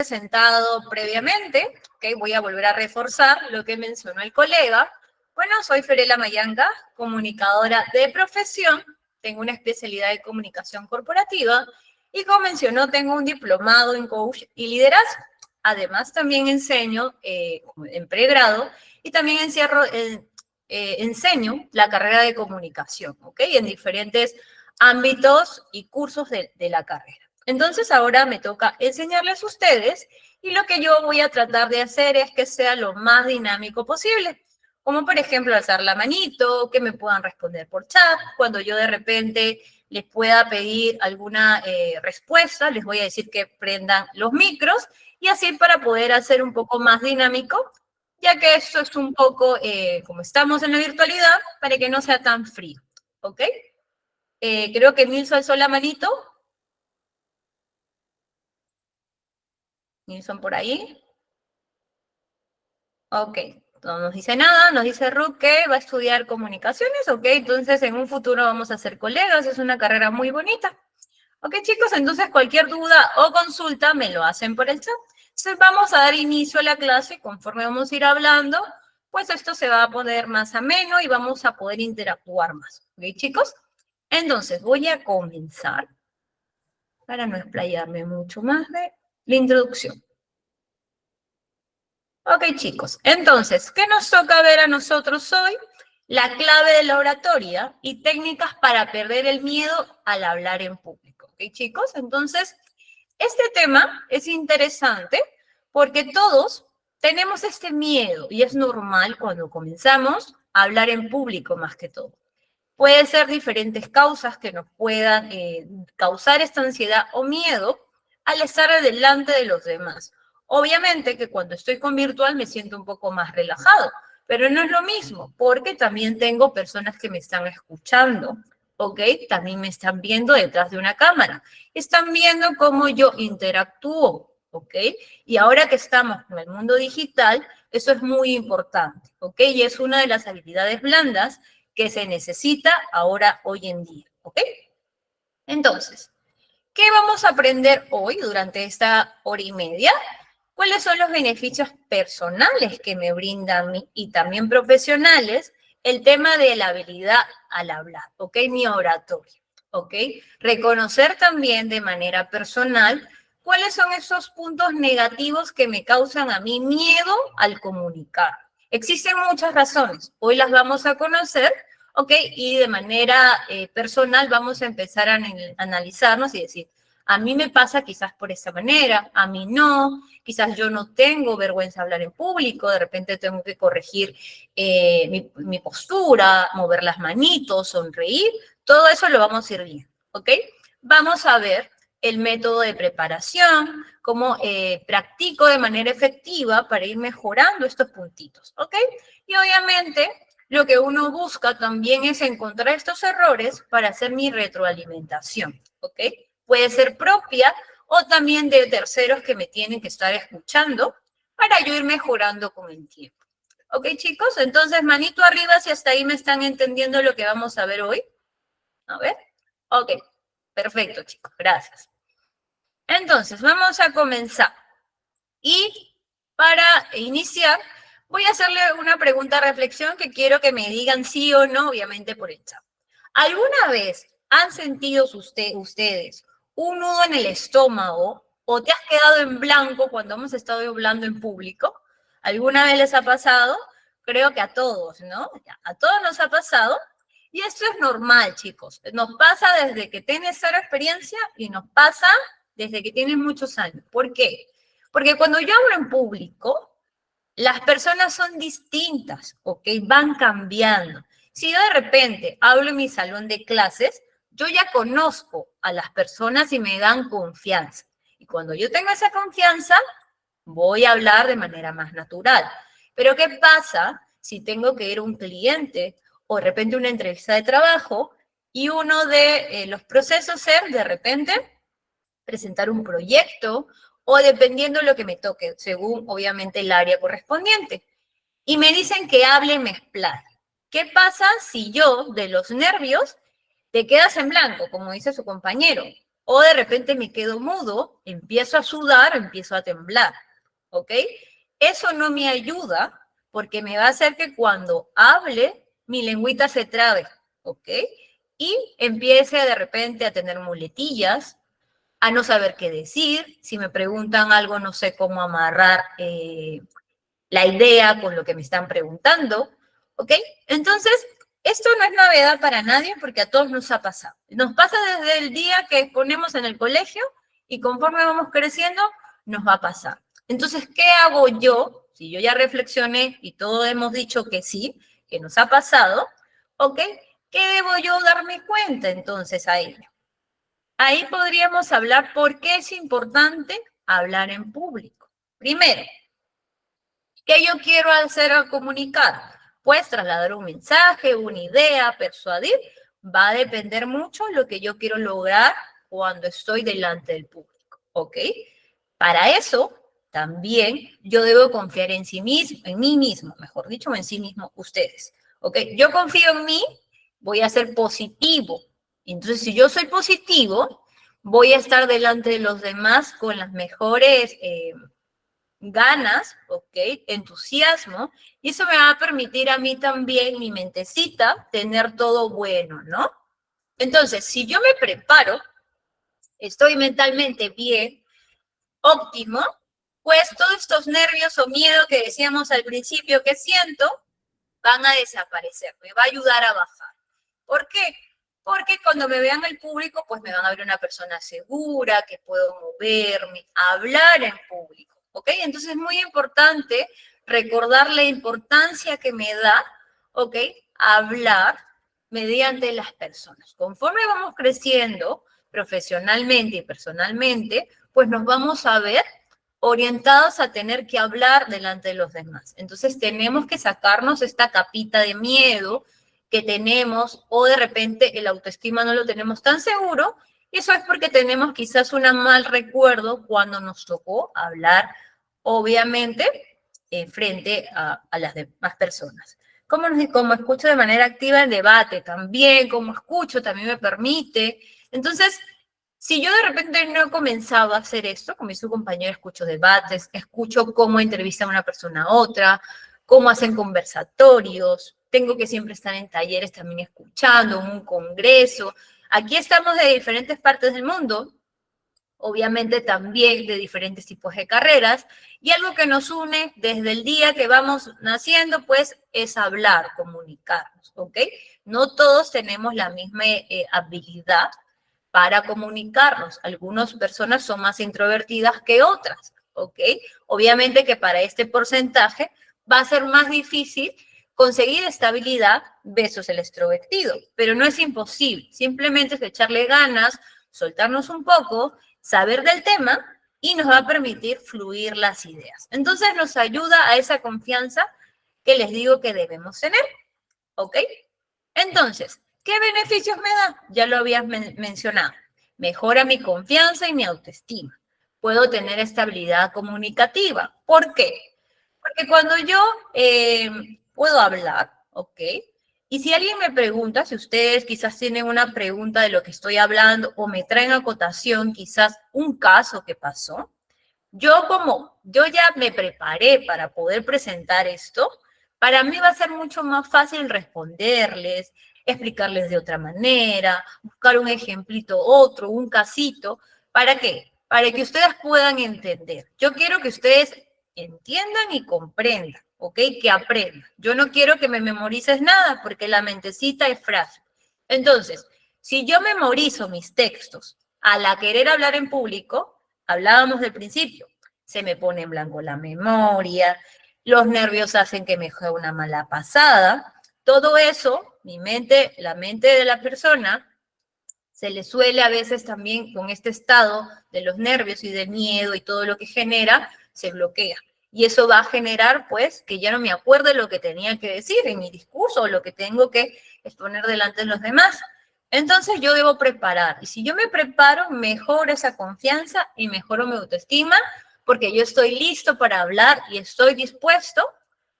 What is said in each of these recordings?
presentado previamente, ¿okay? Voy a volver a reforzar lo que mencionó el colega. Bueno, soy Fiorella Mayanga, comunicadora de profesión, tengo una especialidad de comunicación corporativa y como mencionó, tengo un diplomado en coach y liderazgo. Además, también enseño en pregrado y también enseño la carrera de comunicación, ¿ok? En diferentes ámbitos y cursos de la carrera. Entonces ahora me toca enseñarles a ustedes y lo que yo voy a tratar de hacer es que sea lo más dinámico posible. Como por ejemplo alzar la manito, que me puedan responder por chat. Cuando yo de repente les pueda pedir alguna respuesta, les voy a decir que prendan los micros y así para poder hacer un poco más dinámico, ya que esto es un poco, como estamos en la virtualidad, para que no sea tan frío, ¿ok? Creo que Nilson alzó la manito. Nilson por ahí. Ok, no nos dice nada, nos dice Ruth que va a estudiar comunicaciones, ok, entonces en un futuro vamos a ser colegas, es una carrera muy bonita. Ok, chicos, entonces cualquier duda o consulta me lo hacen por el chat. Entonces vamos a dar inicio a la clase, conforme vamos a ir hablando, pues esto se va a poner más ameno y vamos a poder interactuar más. Ok, chicos, entonces voy a comenzar para no explayarme mucho más de la introducción. Ok, chicos, entonces, ¿qué nos toca ver a nosotros hoy? La clave de la oratoria y técnicas para perder el miedo al hablar en público. Ok, chicos, entonces, este tema es interesante porque todos tenemos este miedo y es normal cuando comenzamos a hablar en público más que todo. Puede ser diferentes causas que nos puedan causar esta ansiedad o miedo al estar delante de los demás. Obviamente que cuando estoy con virtual me siento un poco más relajado, pero no es lo mismo, porque también tengo personas que me están escuchando, ¿ok? También me están viendo detrás de una cámara. Están viendo cómo yo interactúo, ¿ok? Y ahora que estamos en el mundo digital, eso es muy importante, ¿ok? Y es una de las habilidades blandas que se necesita ahora, hoy en día, ¿ok? Entonces, ¿qué vamos a aprender hoy durante esta hora y media? ¿Cuáles son los beneficios personales que me brinda a mí y también profesionales el tema de la habilidad al hablar, ¿ok? Mi oratoria, ¿ok? Reconocer también de manera personal cuáles son esos puntos negativos que me causan a mí miedo al comunicar. Existen muchas razones, hoy las vamos a conocer, ¿ok? Y de manera personal vamos a empezar a analizarnos y decir, a mí me pasa quizás por esta manera, a mí no, quizás yo no tengo vergüenza de hablar en público, de repente tengo que corregir mi postura, mover las manitos, sonreír, todo eso lo vamos a ir viendo, ¿ok? Vamos a ver el método de preparación, cómo practico de manera efectiva para ir mejorando estos puntitos, ¿ok? Y obviamente lo que uno busca también es encontrar estos errores para hacer mi retroalimentación, ¿ok? Puede ser propia o también de terceros que me tienen que estar escuchando para yo ir mejorando con el tiempo. ¿Ok, chicos? Entonces, manito arriba si hasta ahí me están entendiendo lo que vamos a ver hoy. A ver. Ok, perfecto, chicos, gracias. Entonces, vamos a comenzar. Y para iniciar, voy a hacerle una pregunta de reflexión que quiero que me digan sí o no, obviamente por el chat. ¿Alguna vez han sentido ustedes un nudo en el estómago o te has quedado en blanco cuando hemos estado hablando en público? ¿Alguna vez les ha pasado? Creo que a todos, ¿no? A todos nos ha pasado. Y esto es normal, chicos. Nos pasa desde que tienes cero experiencia y nos pasa desde que tienes muchos años. ¿Por qué? Porque cuando yo hablo en público, las personas son distintas, ¿ok? Van cambiando. Si yo de repente hablo en mi salón de clases, yo ya conozco a las personas y me dan confianza. Y cuando yo tengo esa confianza, voy a hablar de manera más natural. Pero ¿qué pasa si tengo que ir a un cliente o de repente una entrevista de trabajo y uno de los procesos es de repente presentar un proyecto o dependiendo de lo que me toque, según obviamente el área correspondiente? Y me dicen que hable, me explaye. ¿Qué pasa si yo, de los nervios, te quedas en blanco, como dice su compañero? o de repente me quedo mudo, empiezo a sudar, empiezo a temblar, ¿ok? Eso no me ayuda porque me va a hacer que cuando hable, mi lengüita se trabe, ¿ok? Y empiece de repente a tener muletillas, a no saber qué decir. Si me preguntan algo, no sé cómo amarrar la idea con lo que me están preguntando, ¿ok? Entonces, esto no es novedad para nadie porque a todos nos ha pasado. Nos pasa desde el día que ponemos en el colegio y conforme vamos creciendo, nos va a pasar. Entonces, ¿qué hago yo? Si yo ya reflexioné y todos hemos dicho que sí, que nos ha pasado, ¿ok? ¿Qué debo yo darme cuenta entonces a ello? Ahí podríamos hablar por qué es importante hablar en público. Primero, ¿qué yo quiero hacer al comunicar? Pues trasladar un mensaje, una idea, persuadir. Va a depender mucho de lo que yo quiero lograr cuando estoy delante del público, ¿ok? Para eso, también yo debo confiar en sí mismo, en mí mismo, mejor dicho, en sí mismo ustedes, ¿ok? Yo confío en mí, voy a ser positivo. Entonces, si yo soy positivo, voy a estar delante de los demás con las mejores ganas, ¿ok? Entusiasmo, y eso me va a permitir a mí también, mi mentecita, tener todo bueno, ¿no? Entonces, si yo me preparo, estoy mentalmente bien, óptimo, pues todos estos nervios o miedo que decíamos al principio que siento, van a desaparecer, me va a ayudar a bajar. ¿Por qué? Porque cuando me vean el público, pues me van a ver una persona segura, que puedo moverme, hablar en público, ¿ok? Entonces es muy importante recordar la importancia que me da, ¿ok? Hablar mediante las personas. Conforme vamos creciendo profesionalmente y personalmente, pues nos vamos a ver orientados a tener que hablar delante de los demás. Entonces tenemos que sacarnos esta capita de miedo que tenemos o de repente el autoestima no lo tenemos tan seguro. Y eso es porque tenemos quizás un mal recuerdo cuando nos tocó hablar, obviamente, frente a las demás personas. Como escucho de manera activa el debate también, como escucho también me permite. Entonces, si yo de repente no he comenzado a hacer esto, con mi compañero escucho debates, escucho cómo entrevistan a una persona a otra, cómo hacen conversatorios, tengo que siempre estar en talleres también escuchando, en un congreso. Aquí estamos de diferentes partes del mundo, obviamente también de diferentes tipos de carreras, y algo que nos une desde el día que vamos naciendo, pues, es hablar, comunicarnos, ¿ok? No todos tenemos la misma habilidad para comunicarnos. Algunas personas son más introvertidas que otras, ¿ok? Obviamente que para este porcentaje va a ser más difícil conseguir estabilidad versus el extrovertido, pero no es imposible. Simplemente es echarle ganas, soltarnos un poco, saber del tema y nos va a permitir fluir las ideas. Entonces nos ayuda a esa confianza que les digo que debemos tener, ¿ok? Entonces, ¿qué beneficios me da? Ya lo habías mencionado. Mejora mi confianza y mi autoestima. Puedo tener estabilidad comunicativa. ¿Por qué? Porque cuando yo puedo hablar, ¿ok? Y si alguien me pregunta, si ustedes quizás tienen una pregunta de lo que estoy hablando o me traen a cotación quizás un caso que pasó, yo ya me preparé para poder presentar esto, para mí va a ser mucho más fácil responderles, explicarles de otra manera, buscar un ejemplito otro, un casito. ¿Para qué? Para que ustedes puedan entender. Yo quiero que ustedes entiendan y comprendan, ¿ok? Que aprendan. Yo no quiero que me memorices nada porque la mentecita es frágil. Entonces, si yo memorizo mis textos a la querer hablar en público, hablábamos del principio, se me pone en blanco la memoria, los nervios hacen que me juegue una mala pasada. Todo eso, mi mente, la mente de la persona, se le suele a veces también con este estado de los nervios y del miedo y todo lo que genera, se bloquea. Y eso va a generar, pues, que ya no me acuerde lo que tenía que decir en mi discurso o lo que tengo que exponer delante de los demás. Entonces yo debo preparar. Y si yo me preparo, mejoro esa confianza y mejoro mi autoestima porque yo estoy listo para hablar y estoy dispuesto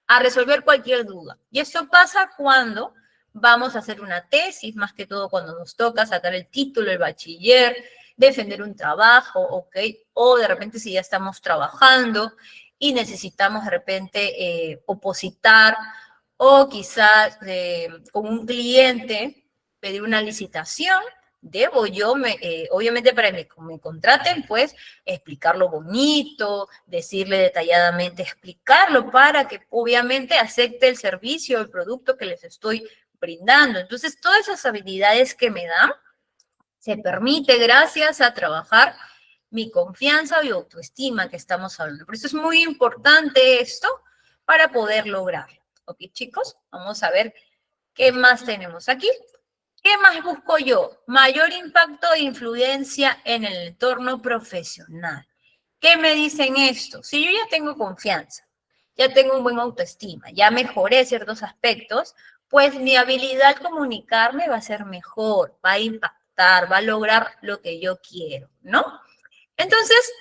a resolver cualquier duda. Y esto pasa cuando vamos a hacer una tesis, más que todo cuando nos toca sacar el título, el bachiller, defender un trabajo, ¿ok? O de repente si ya estamos trabajando y necesitamos de repente opositar o quizás con un cliente pedir una licitación, debo yo, obviamente para que me contraten, pues explicarlo bonito, decirle detalladamente, explicarlo para que obviamente acepte el servicio, el producto que les estoy brindando. Entonces, todas esas habilidades que me dan, se permite gracias a trabajar mi confianza y autoestima que estamos hablando. Por eso es muy importante esto para poder lograrlo. Ok, chicos, vamos a ver qué más tenemos aquí. ¿Qué más busco yo? Mayor impacto e influencia en el entorno profesional. ¿Qué me dicen esto? Si yo ya tengo confianza, ya tengo un buen autoestima, ya mejoré ciertos aspectos, pues mi habilidad al comunicarme va a ser mejor, va a impactar, va a lograr lo que yo quiero, ¿no? Entonces,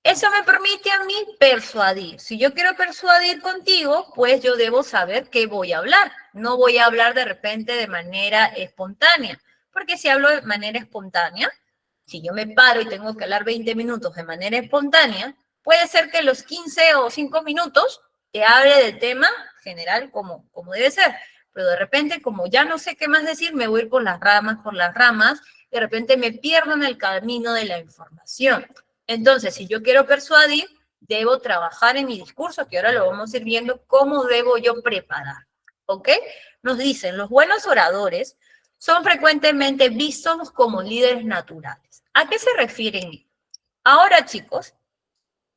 eso me permite a mí persuadir. Si yo quiero persuadir contigo, pues yo debo saber qué voy a hablar. No voy a hablar de repente de manera espontánea, porque si hablo de manera espontánea, si yo me paro y tengo que hablar 20 minutos de manera espontánea, puede ser que los 15 o 5 minutos te hable del tema general como debe ser. Pero de repente, como ya no sé qué más decir, me voy a ir por las ramas, de repente me pierdo en el camino de la información. Entonces, si yo quiero persuadir, debo trabajar en mi discurso, que ahora lo vamos a ir viendo cómo debo yo preparar. ¿Ok? Nos dicen, los buenos oradores son frecuentemente vistos como líderes naturales. ¿A qué se refieren? Ahora, chicos,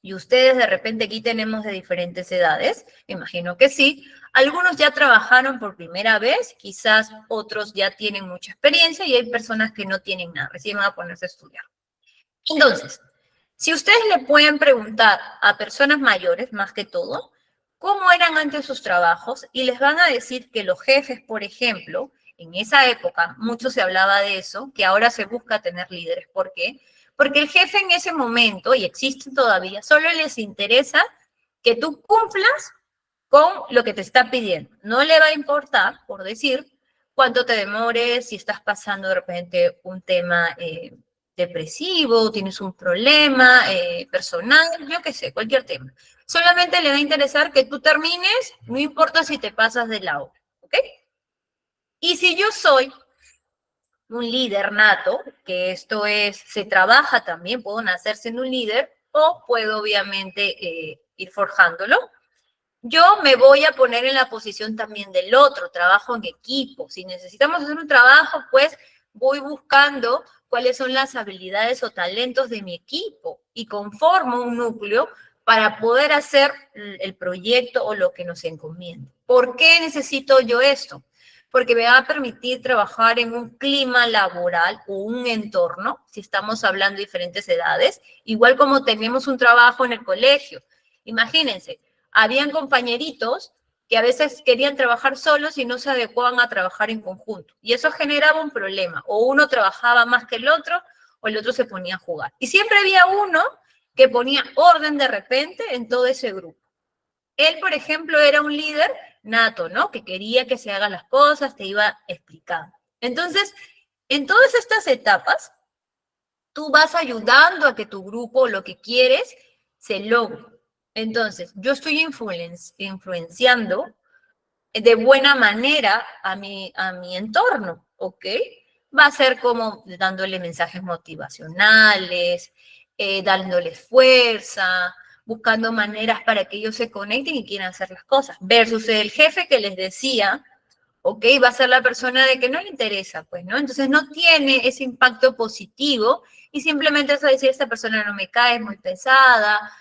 y ustedes de repente aquí tenemos de diferentes edades, imagino que sí, algunos ya trabajaron por primera vez, quizás otros ya tienen mucha experiencia y hay personas que no tienen nada, recién van a ponerse a estudiar. Entonces, si ustedes le pueden preguntar a personas mayores, más que todo, cómo eran antes sus trabajos, y les van a decir que los jefes, por ejemplo, en esa época, mucho se hablaba de eso, que ahora se busca tener líderes. ¿Por qué? Porque el jefe en ese momento, y existe todavía, solo les interesa que tú cumplas con lo que te está pidiendo. No le va a importar, por decir, cuánto te demores, si estás pasando de repente un tema depresivo, tienes un problema personal, yo qué sé, cualquier tema. Solamente le va a interesar que tú termines, no importa si te pasas de la hora, ¿ok? Y si yo soy un líder nato, que esto es, se trabaja también, puedo nacer siendo un líder o puedo obviamente ir forjándolo, yo me voy a poner en la posición también del otro, trabajo en equipo. Si necesitamos hacer un trabajo, pues voy buscando cuáles son las habilidades o talentos de mi equipo y conformo un núcleo para poder hacer el proyecto o lo que nos encomienda. ¿Por qué necesito yo esto? Porque me va a permitir trabajar en un clima laboral o un entorno, si estamos hablando de diferentes edades, igual como tenemos un trabajo en el colegio. Imagínense, habían compañeritos que a veces querían trabajar solos y no se adecuaban a trabajar en conjunto. Y eso generaba un problema. O uno trabajaba más que el otro, o el otro se ponía a jugar. Y siempre había uno que ponía orden de repente en todo ese grupo. Él, por ejemplo, era un líder nato, ¿no? Que quería que se hagan las cosas, te iba explicando. Entonces, en todas estas etapas, tú vas ayudando a que tu grupo, lo que quieres, se logre. Entonces, yo estoy influenciando de buena manera a mi entorno, ¿ok? Va a ser como dándole mensajes motivacionales, dándole fuerza, buscando maneras para que ellos se conecten y quieran hacer las cosas, versus el jefe que les decía, ¿ok? Va a ser la persona de que no le interesa, pues, ¿no? Entonces no tiene ese impacto positivo y simplemente es a decir, esta persona no me cae, es muy pesada,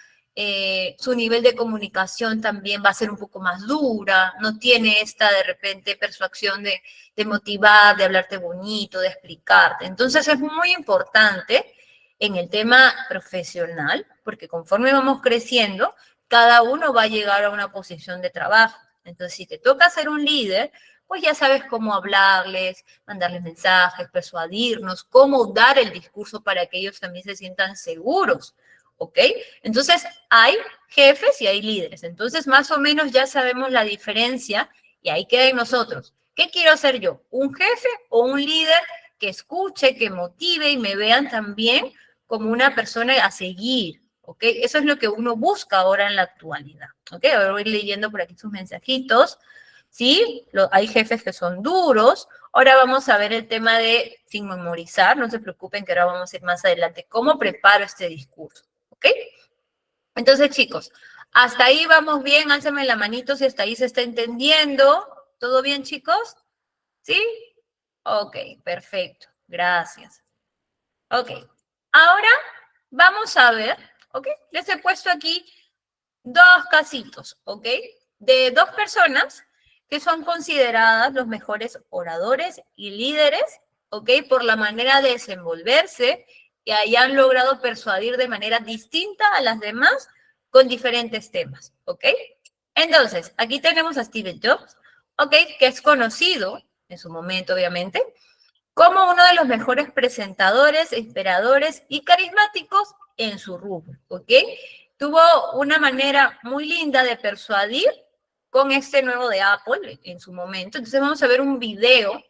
su nivel de comunicación también va a ser un poco más dura, no tiene esta de repente persuasión de motivar, de hablarte bonito, de explicarte. Entonces es muy importante en el tema profesional, porque conforme vamos creciendo, cada uno va a llegar a una posición de trabajo. Entonces, si te toca ser un líder, pues ya sabes cómo hablarles, mandarles mensajes, persuadirnos, cómo dar el discurso para que ellos también se sientan seguros, ¿ok? Entonces, hay jefes y hay líderes. Entonces, más o menos ya sabemos la diferencia y ahí queda en nosotros. ¿Qué quiero ser yo? ¿Un jefe o un líder que escuche, que motive y me vean también como una persona a seguir, ¿ok? Eso es lo que uno busca ahora en la actualidad, ¿ok? Ahora voy leyendo por aquí sus mensajitos, ¿sí? Hay jefes que son duros. Ahora vamos a ver el tema de sin memorizar, no se preocupen que ahora vamos a ir más adelante, cómo preparo este discurso, ¿ok? Entonces, chicos, hasta ahí vamos bien, álzame la manito si hasta ahí se está entendiendo. ¿Todo bien, chicos? ¿Sí? Ok, perfecto, gracias. Ok, ahora vamos a ver, ¿ok? Les he puesto aquí dos casitos, ¿ok? De dos personas que son consideradas los mejores oradores y líderes, ¿ok? Por la manera de desenvolverse y hayan logrado persuadir de manera distinta a las demás con diferentes temas, ¿ok? Entonces, aquí tenemos a Steve Jobs, ¿ok? Que es conocido, en su momento obviamente, como uno de los mejores presentadores, inspiradores y carismáticos en su rubro, ¿ok? Tuvo una manera muy linda de persuadir con este nuevo de Apple en su momento. Entonces vamos a ver un video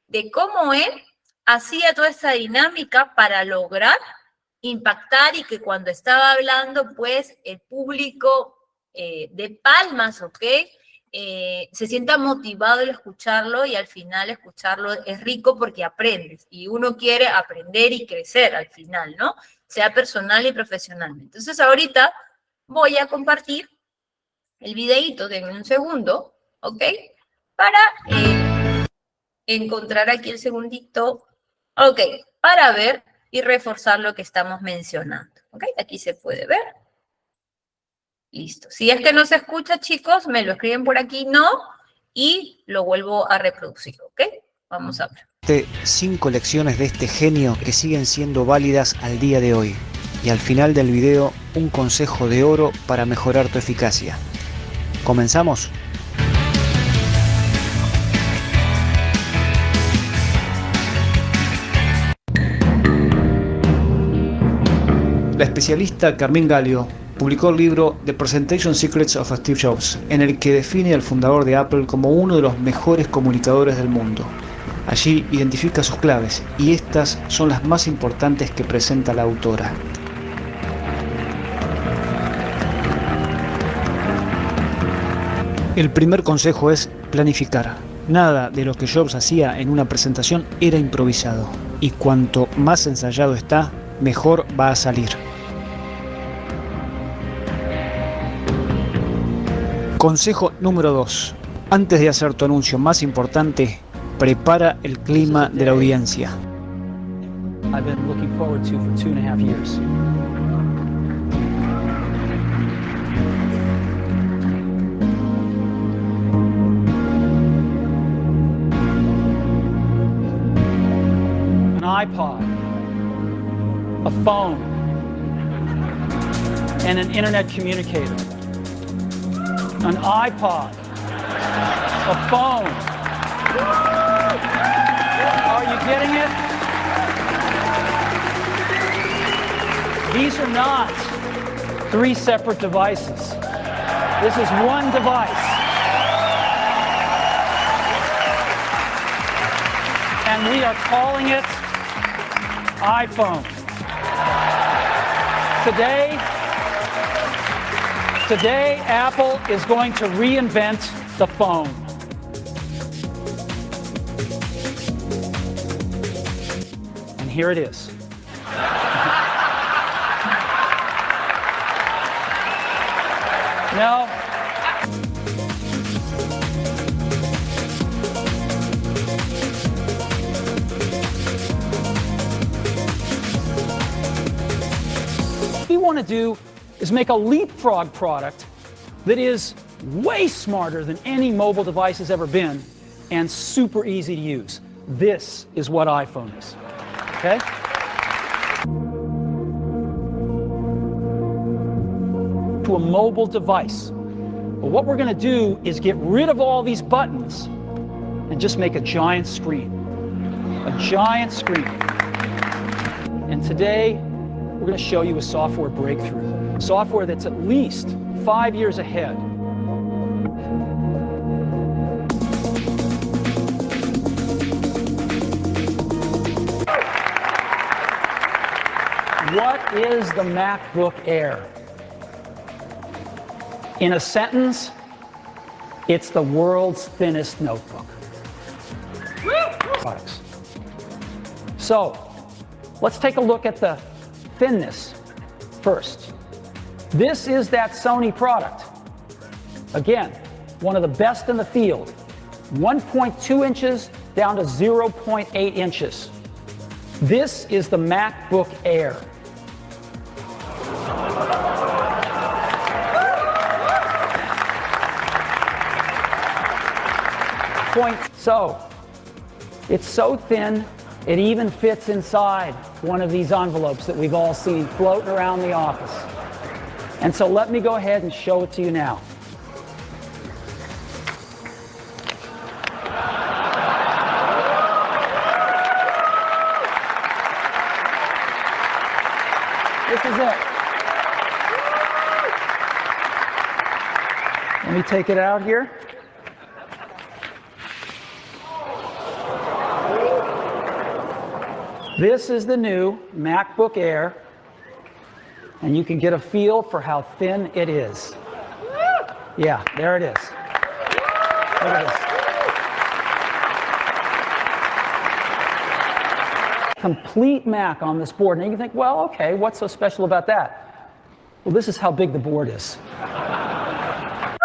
de cómo él hacía toda esta dinámica para lograr impactar y que cuando estaba hablando, pues el público de palmas, ¿ok? Se sienta motivado el escucharlo y al final escucharlo es rico porque aprendes y uno quiere aprender y crecer al final, ¿no? Sea personal y profesionalmente. Entonces ahorita voy a compartir el videíto de un segundo, ¿ok? Para encontrar aquí el segundito, ¿ok? Para ver y reforzar lo que estamos mencionando, ¿ok? Aquí se puede ver. Listo. Si es que no se escucha, chicos, me lo escriben por aquí, no, y lo vuelvo a reproducir, ¿ok? Vamos a ver. 5 lecciones de este genio que siguen siendo válidas al día de hoy. Y al final del video, un consejo de oro para mejorar tu eficacia. ¿Comenzamos? La especialista Carmine Gallo publicó el libro The Presentation Secrets of Steve Jobs, en el que define al fundador de Apple como uno de los mejores comunicadores del mundo. Allí identifica sus claves, y estas son las más importantes que presenta la autora. El primer consejo es planificar. Nada de lo que Jobs hacía en una presentación era improvisado, y cuanto más ensayado está, mejor va a salir. Consejo número 2. Antes de hacer tu anuncio más importante, prepara el clima de la audiencia. I've been looking forward to for 2.5 years. An iPod, a phone, and an internet communicator. An iPod, a phone. Are you getting it? These are not 3 separate devices. This is one device. And we are calling it iPhone. Today, Apple is going to reinvent the phone. And here it is. No. What we want to do is make a leapfrog product that is way smarter than any mobile device has ever been and super easy to use. This is what iPhone is. Okay? To a mobile device. But what we're going to do is get rid of all these buttons and just make a giant screen. A giant screen. And today, we're going to show you a software breakthrough. Software that's at least 5 years ahead. What is the MacBook Air? In a sentence, it's the world's thinnest notebook. Products. So, let's take a look at the thinness first. This is that Sony product. Again, one of the best in the field. 1.2 inches down to 0.8 inches. This is the MacBook Air. So, it's so thin, it even fits inside one of these envelopes that we've all seen floating around the office. And so let me go ahead and show it to you now. This is it. Let me take it out here. This is the new MacBook Air, and you can get a feel for how thin it is. Yeah, there it is. Look at this. Complete Mac on this board. And you can think, well, okay, what's so special about that? Well, this is how big the board is.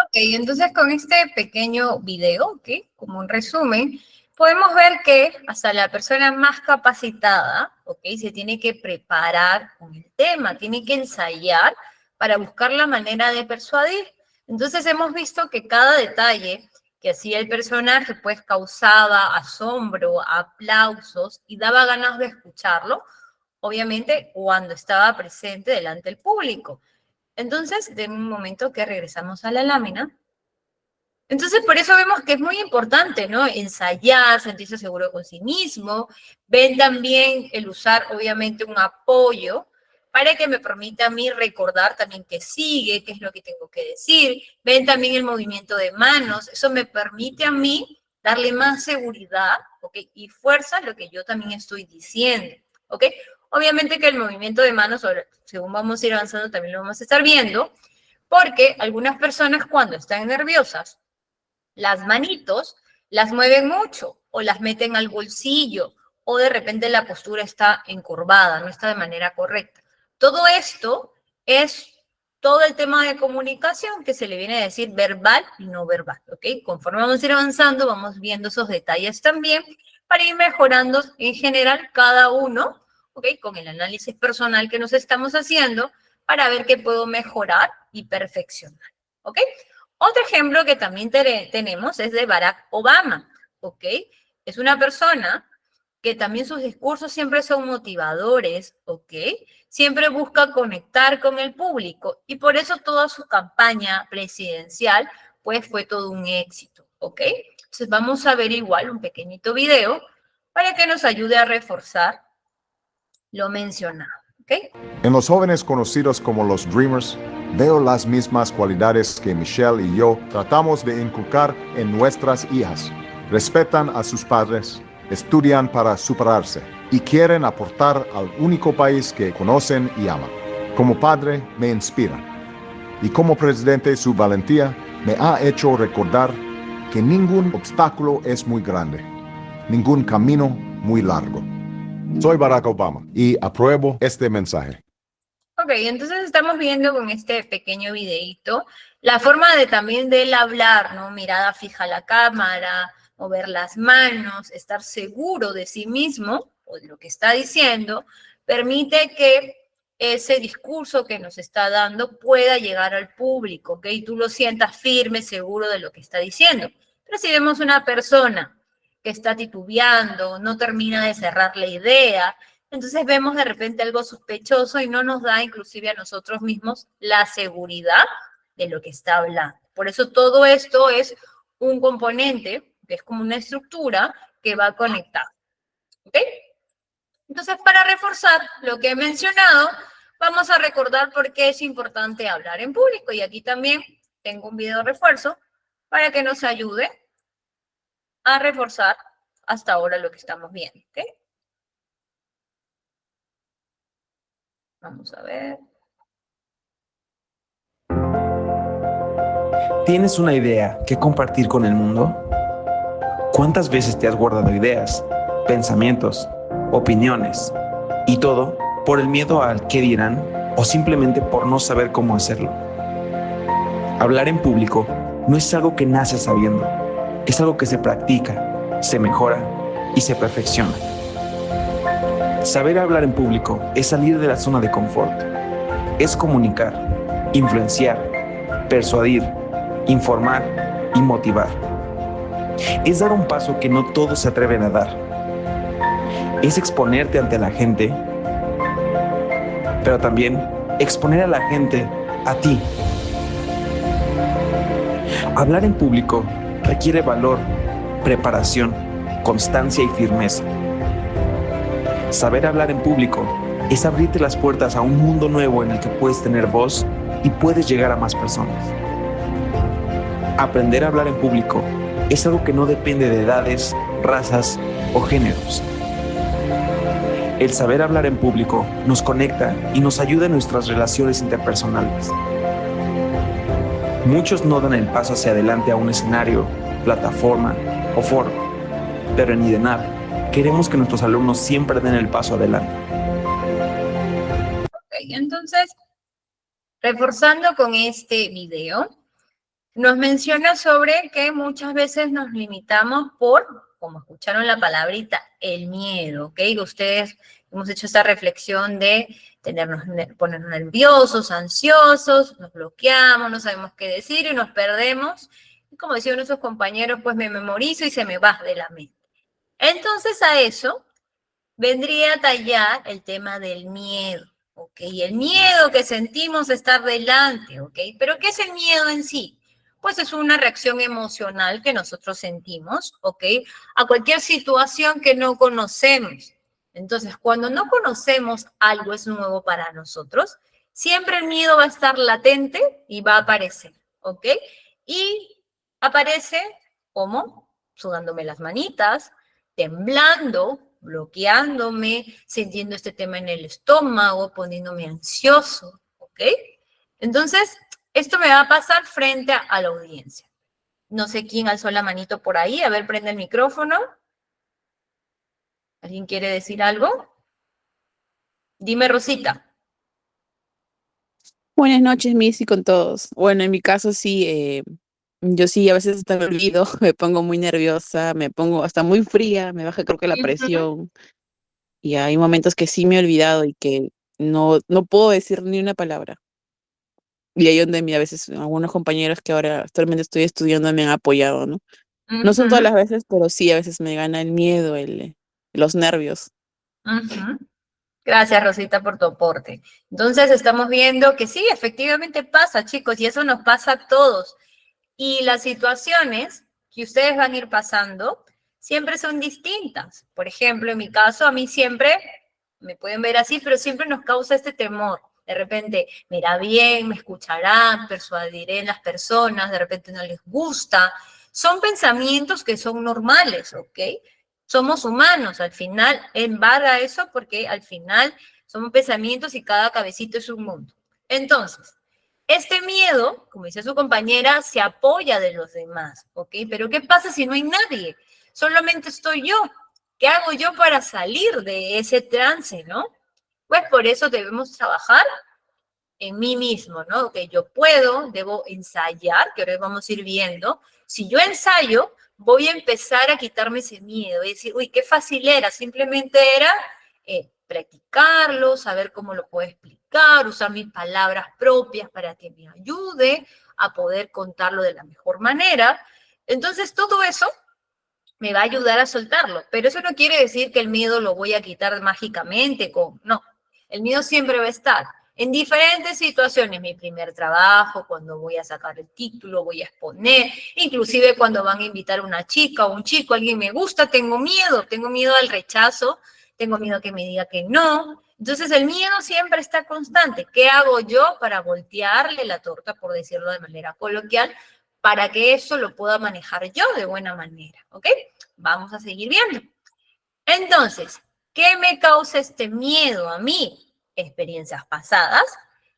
Ok, entonces con este pequeño video, ¿ok? Como un resumen, podemos ver que hasta la persona más capacitada, ¿ok? Se tiene que preparar con el tema, tiene que ensayar para buscar la manera de persuadir. Entonces hemos visto que cada detalle que hacía el personaje pues causaba asombro, aplausos y daba ganas de escucharlo, obviamente cuando estaba presente delante del público. Entonces, de un momento que regresamos a la lámina. Entonces, por eso vemos que es muy importante, ¿no? Ensayar, sentirse seguro con sí mismo. Ven también el usar, obviamente, un apoyo para que me permita a mí recordar también qué sigue, qué es lo que tengo que decir. Ven también el movimiento de manos. Eso me permite a mí darle más seguridad, ¿ok? Y fuerza a lo que yo también estoy diciendo, ¿ok? Obviamente que el movimiento de manos, según vamos a ir avanzando, también lo vamos a estar viendo, porque algunas personas cuando están nerviosas, las manitos las mueven mucho o las meten al bolsillo o de repente la postura está encorvada, no está de manera correcta. Todo esto es todo el tema de comunicación que se le viene a decir verbal y no verbal, ¿ok? Conforme vamos a ir avanzando, vamos viendo esos detalles también para ir mejorando en general cada uno, ¿ok? Con el análisis personal que nos estamos haciendo para ver qué puedo mejorar y perfeccionar, ¿ok? Otro ejemplo que también tenemos es de Barack Obama, ¿ok? Es una persona que también sus discursos siempre son motivadores, ¿ok? Siempre busca conectar con el público y por eso toda su campaña presidencial pues fue todo un éxito, ¿ok? Entonces vamos a ver igual un pequeñito video para que nos ayude a reforzar lo mencionado, ¿ok? En los jóvenes conocidos como los Dreamers, veo las mismas cualidades que Michelle y yo tratamos de inculcar en nuestras hijas. Respetan a sus padres, estudian para superarse y quieren aportar al único país que conocen y aman. Como padre, me inspiran. Y como presidente, su valentía me ha hecho recordar que ningún obstáculo es muy grande, ningún camino muy largo. Soy Barack Obama y apruebo este mensaje. Ok, entonces estamos viendo con este pequeño videíto la forma de también de él hablar, ¿no? Mirada fija a la cámara, mover las manos, estar seguro de sí mismo o de lo que está diciendo, permite que ese discurso que nos está dando pueda llegar al público, ¿ok? Y tú lo sientas firme, seguro de lo que está diciendo. Pero si vemos una persona que está titubeando, no termina de cerrar la idea, entonces vemos de repente algo sospechoso y no nos da inclusive a nosotros mismos la seguridad de lo que está hablando. Por eso todo esto es un componente, que es como una estructura que va conectada. ¿Ok? Entonces, para reforzar lo que he mencionado, vamos a recordar por qué es importante hablar en público. Y aquí también tengo un video refuerzo para que nos ayude a reforzar hasta ahora lo que estamos viendo. ¿Ok? Vamos a ver. ¿Tienes una idea que compartir con el mundo? ¿Cuántas veces te has guardado ideas, pensamientos, opiniones y todo por el miedo al qué dirán o simplemente por no saber cómo hacerlo? Hablar en público no es algo que nace sabiendo, es algo que se practica, se mejora y se perfecciona. Saber hablar en público es salir de la zona de confort, es comunicar, influenciar, persuadir, informar y motivar. Es dar un paso que no todos se atreven a dar. Es exponerte ante la gente, pero también exponer a la gente a ti. Hablar en público requiere valor, preparación, constancia y firmeza. Saber hablar en público es abrirte las puertas a un mundo nuevo en el que puedes tener voz y puedes llegar a más personas. Aprender a hablar en público es algo que no depende de edades, razas o géneros. El saber hablar en público nos conecta y nos ayuda en nuestras relaciones interpersonales. Muchos no dan el paso hacia adelante a un escenario, plataforma o foro, pero en IDENAP queremos que nuestros alumnos siempre den el paso adelante. Okay, entonces, reforzando con este video, nos menciona sobre que muchas veces nos limitamos por, como escucharon la palabrita, el miedo, ¿ok? Ustedes hemos hecho esta reflexión de ponernos nerviosos, ansiosos, nos bloqueamos, no sabemos qué decir y nos perdemos. Y como decían nuestros compañeros, pues me memorizo y se me va de la mente. Entonces a eso vendría a tallar el tema del miedo, ¿ok? El miedo que sentimos de estar delante, ¿ok? ¿Pero qué es el miedo en sí? Pues es una reacción emocional que nosotros sentimos, ¿ok? A cualquier situación que no conocemos. Entonces, cuando no conocemos algo es nuevo para nosotros, siempre el miedo va a estar latente y va a aparecer, ¿ok? Y aparece como sudándome las manitas, temblando, bloqueándome, sintiendo este tema en el estómago, poniéndome ansioso, ¿ok? Entonces, esto me va a pasar frente a la audiencia. No sé quién alzó la manito por ahí. A ver, prende el micrófono. ¿Alguien quiere decir algo? Dime, Rosita. Buenas noches, Missy, con todos. Bueno, en mi caso sí, yo sí a veces hasta me olvido, me pongo muy nerviosa, me pongo hasta muy fría, me baja creo que la presión y hay momentos que sí me he olvidado y que no puedo decir ni una palabra. Y ahí donde a veces algunos compañeros que ahora actualmente estoy estudiando me han apoyado, ¿no? No son todas las veces, pero sí a veces me gana el miedo, los nervios. Gracias, Rosita, por tu aporte. Entonces, estamos viendo que sí, efectivamente pasa, chicos, y eso nos pasa a todos. Y las situaciones que ustedes van a ir pasando siempre son distintas. Por ejemplo, en mi caso, a mí siempre, me pueden ver así, pero siempre nos causa este temor. De repente, me irá bien, me escucharán, persuadiré a las personas, de repente no les gusta. Son pensamientos que son normales, ¿ok? Somos humanos, al final embarga eso porque al final somos pensamientos y cada cabecito es un mundo. Entonces, este miedo, como dice su compañera, se apoya de los demás, ¿ok? Pero ¿qué pasa si no hay nadie? Solamente estoy yo. ¿Qué hago yo para salir de ese trance, no? Pues por eso debemos trabajar en mí mismo, ¿no? Que yo debo ensayar, que ahora vamos a ir viendo. Si yo ensayo, voy a empezar a quitarme ese miedo y decir, uy, qué fácil era, simplemente era practicarlo, saber cómo lo puedo explicar, usar mis palabras propias para que me ayude a poder contarlo de la mejor manera. Entonces, todo eso me va a ayudar a soltarlo, pero eso no quiere decir que el miedo lo voy a quitar mágicamente, no, el miedo siempre va a estar. En diferentes situaciones, mi primer trabajo, cuando voy a sacar el título, voy a exponer, inclusive cuando van a invitar a una chica o un chico, alguien me gusta, tengo miedo al rechazo, tengo miedo a que me diga que no. Entonces el miedo siempre está constante. ¿Qué hago yo para voltearle la torta, por decirlo de manera coloquial, para que eso lo pueda manejar yo de buena manera? ¿Ok? Vamos a seguir viendo. Entonces, ¿qué me causa este miedo a mí? experiencias pasadas,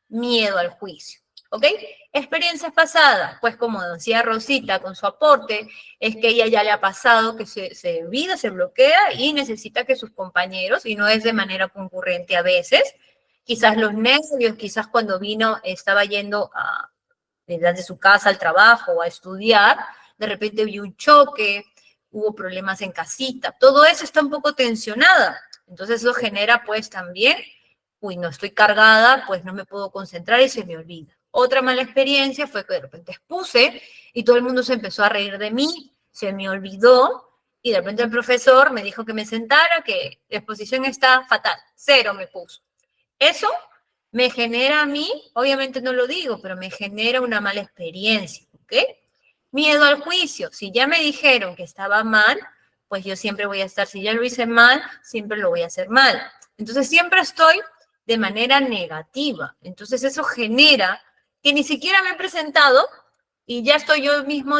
miedo al juicio. ¿Ok? Experiencias pasadas, pues como decía Rosita con su aporte, es que ella ya le ha pasado que se olvida, se bloquea y necesita que sus compañeros, y no es de manera concurrente a veces, quizás los nervios, quizás cuando vino, estaba yendo desde su casa al trabajo o a estudiar, de repente vio un choque, hubo problemas en casita, todo eso está un poco tensionada. Entonces eso genera pues también, no estoy cargada, pues no me puedo concentrar y se me olvida. Otra mala experiencia fue que de repente expuse y todo el mundo se empezó a reír de mí, se me olvidó y de repente el profesor me dijo que me sentara, que la exposición está fatal, 0 me puso. Eso me genera a mí, obviamente no lo digo, pero me genera una mala experiencia, ¿ok? Miedo al juicio. Si ya me dijeron que estaba mal, pues yo siempre voy a estar, si ya lo hice mal, siempre lo voy a hacer mal. Entonces siempre estoy de manera negativa. Entonces eso genera que ni siquiera me he presentado y ya estoy yo mismo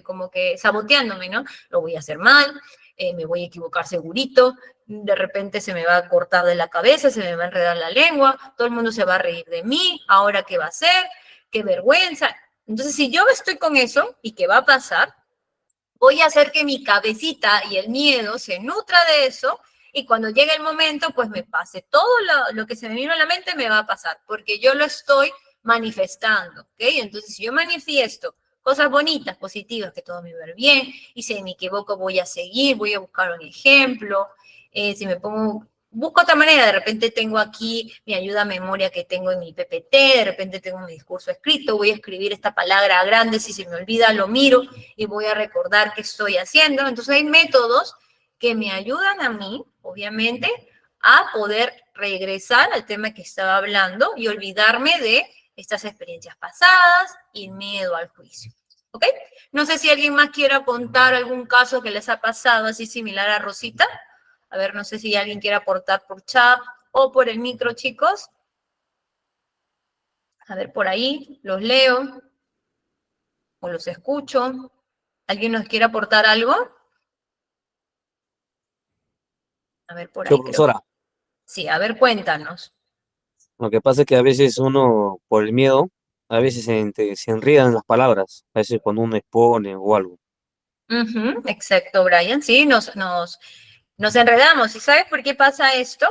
como que saboteándome, ¿no? Lo voy a hacer mal, me voy a equivocar segurito, de repente se me va a cortar de la cabeza, se me va a enredar la lengua, todo el mundo se va a reír de mí, ahora qué va a hacer, qué vergüenza. Entonces, si yo estoy con eso y qué va a pasar, voy a hacer que mi cabecita y el miedo se nutra de eso y cuando llegue el momento, pues me pase todo lo que se me vino a la mente me va a pasar, porque yo lo estoy manifestando, ¿ok? Entonces, si yo manifiesto cosas bonitas, positivas, que todo me va a ir bien, y si me equivoco voy a seguir, voy a buscar un ejemplo, si me pongo, busco otra manera, de repente tengo aquí mi ayuda a memoria que tengo en mi PPT, de repente tengo mi discurso escrito, voy a escribir esta palabra grande, si se me olvida lo miro y voy a recordar qué estoy haciendo. Entonces hay métodos que me ayudan a mí, obviamente, a poder regresar al tema que estaba hablando y olvidarme de estas experiencias pasadas y miedo al juicio. ¿Ok? No sé si alguien más quiera contar algún caso que les ha pasado así similar a Rosita. A ver, no sé si alguien quiere aportar por chat o por el micro, chicos. A ver, por ahí los leo o los escucho. ¿Alguien nos quiere aportar algo? A ver, por ahí. Yo, profesora, Sí, a ver, cuéntanos. lo que pasa es que a veces uno, por el miedo, a veces se enredan las palabras, a veces cuando uno expone o algo. Exacto, Brian. Sí, nos enredamos. ¿Y sabes por qué pasa esto?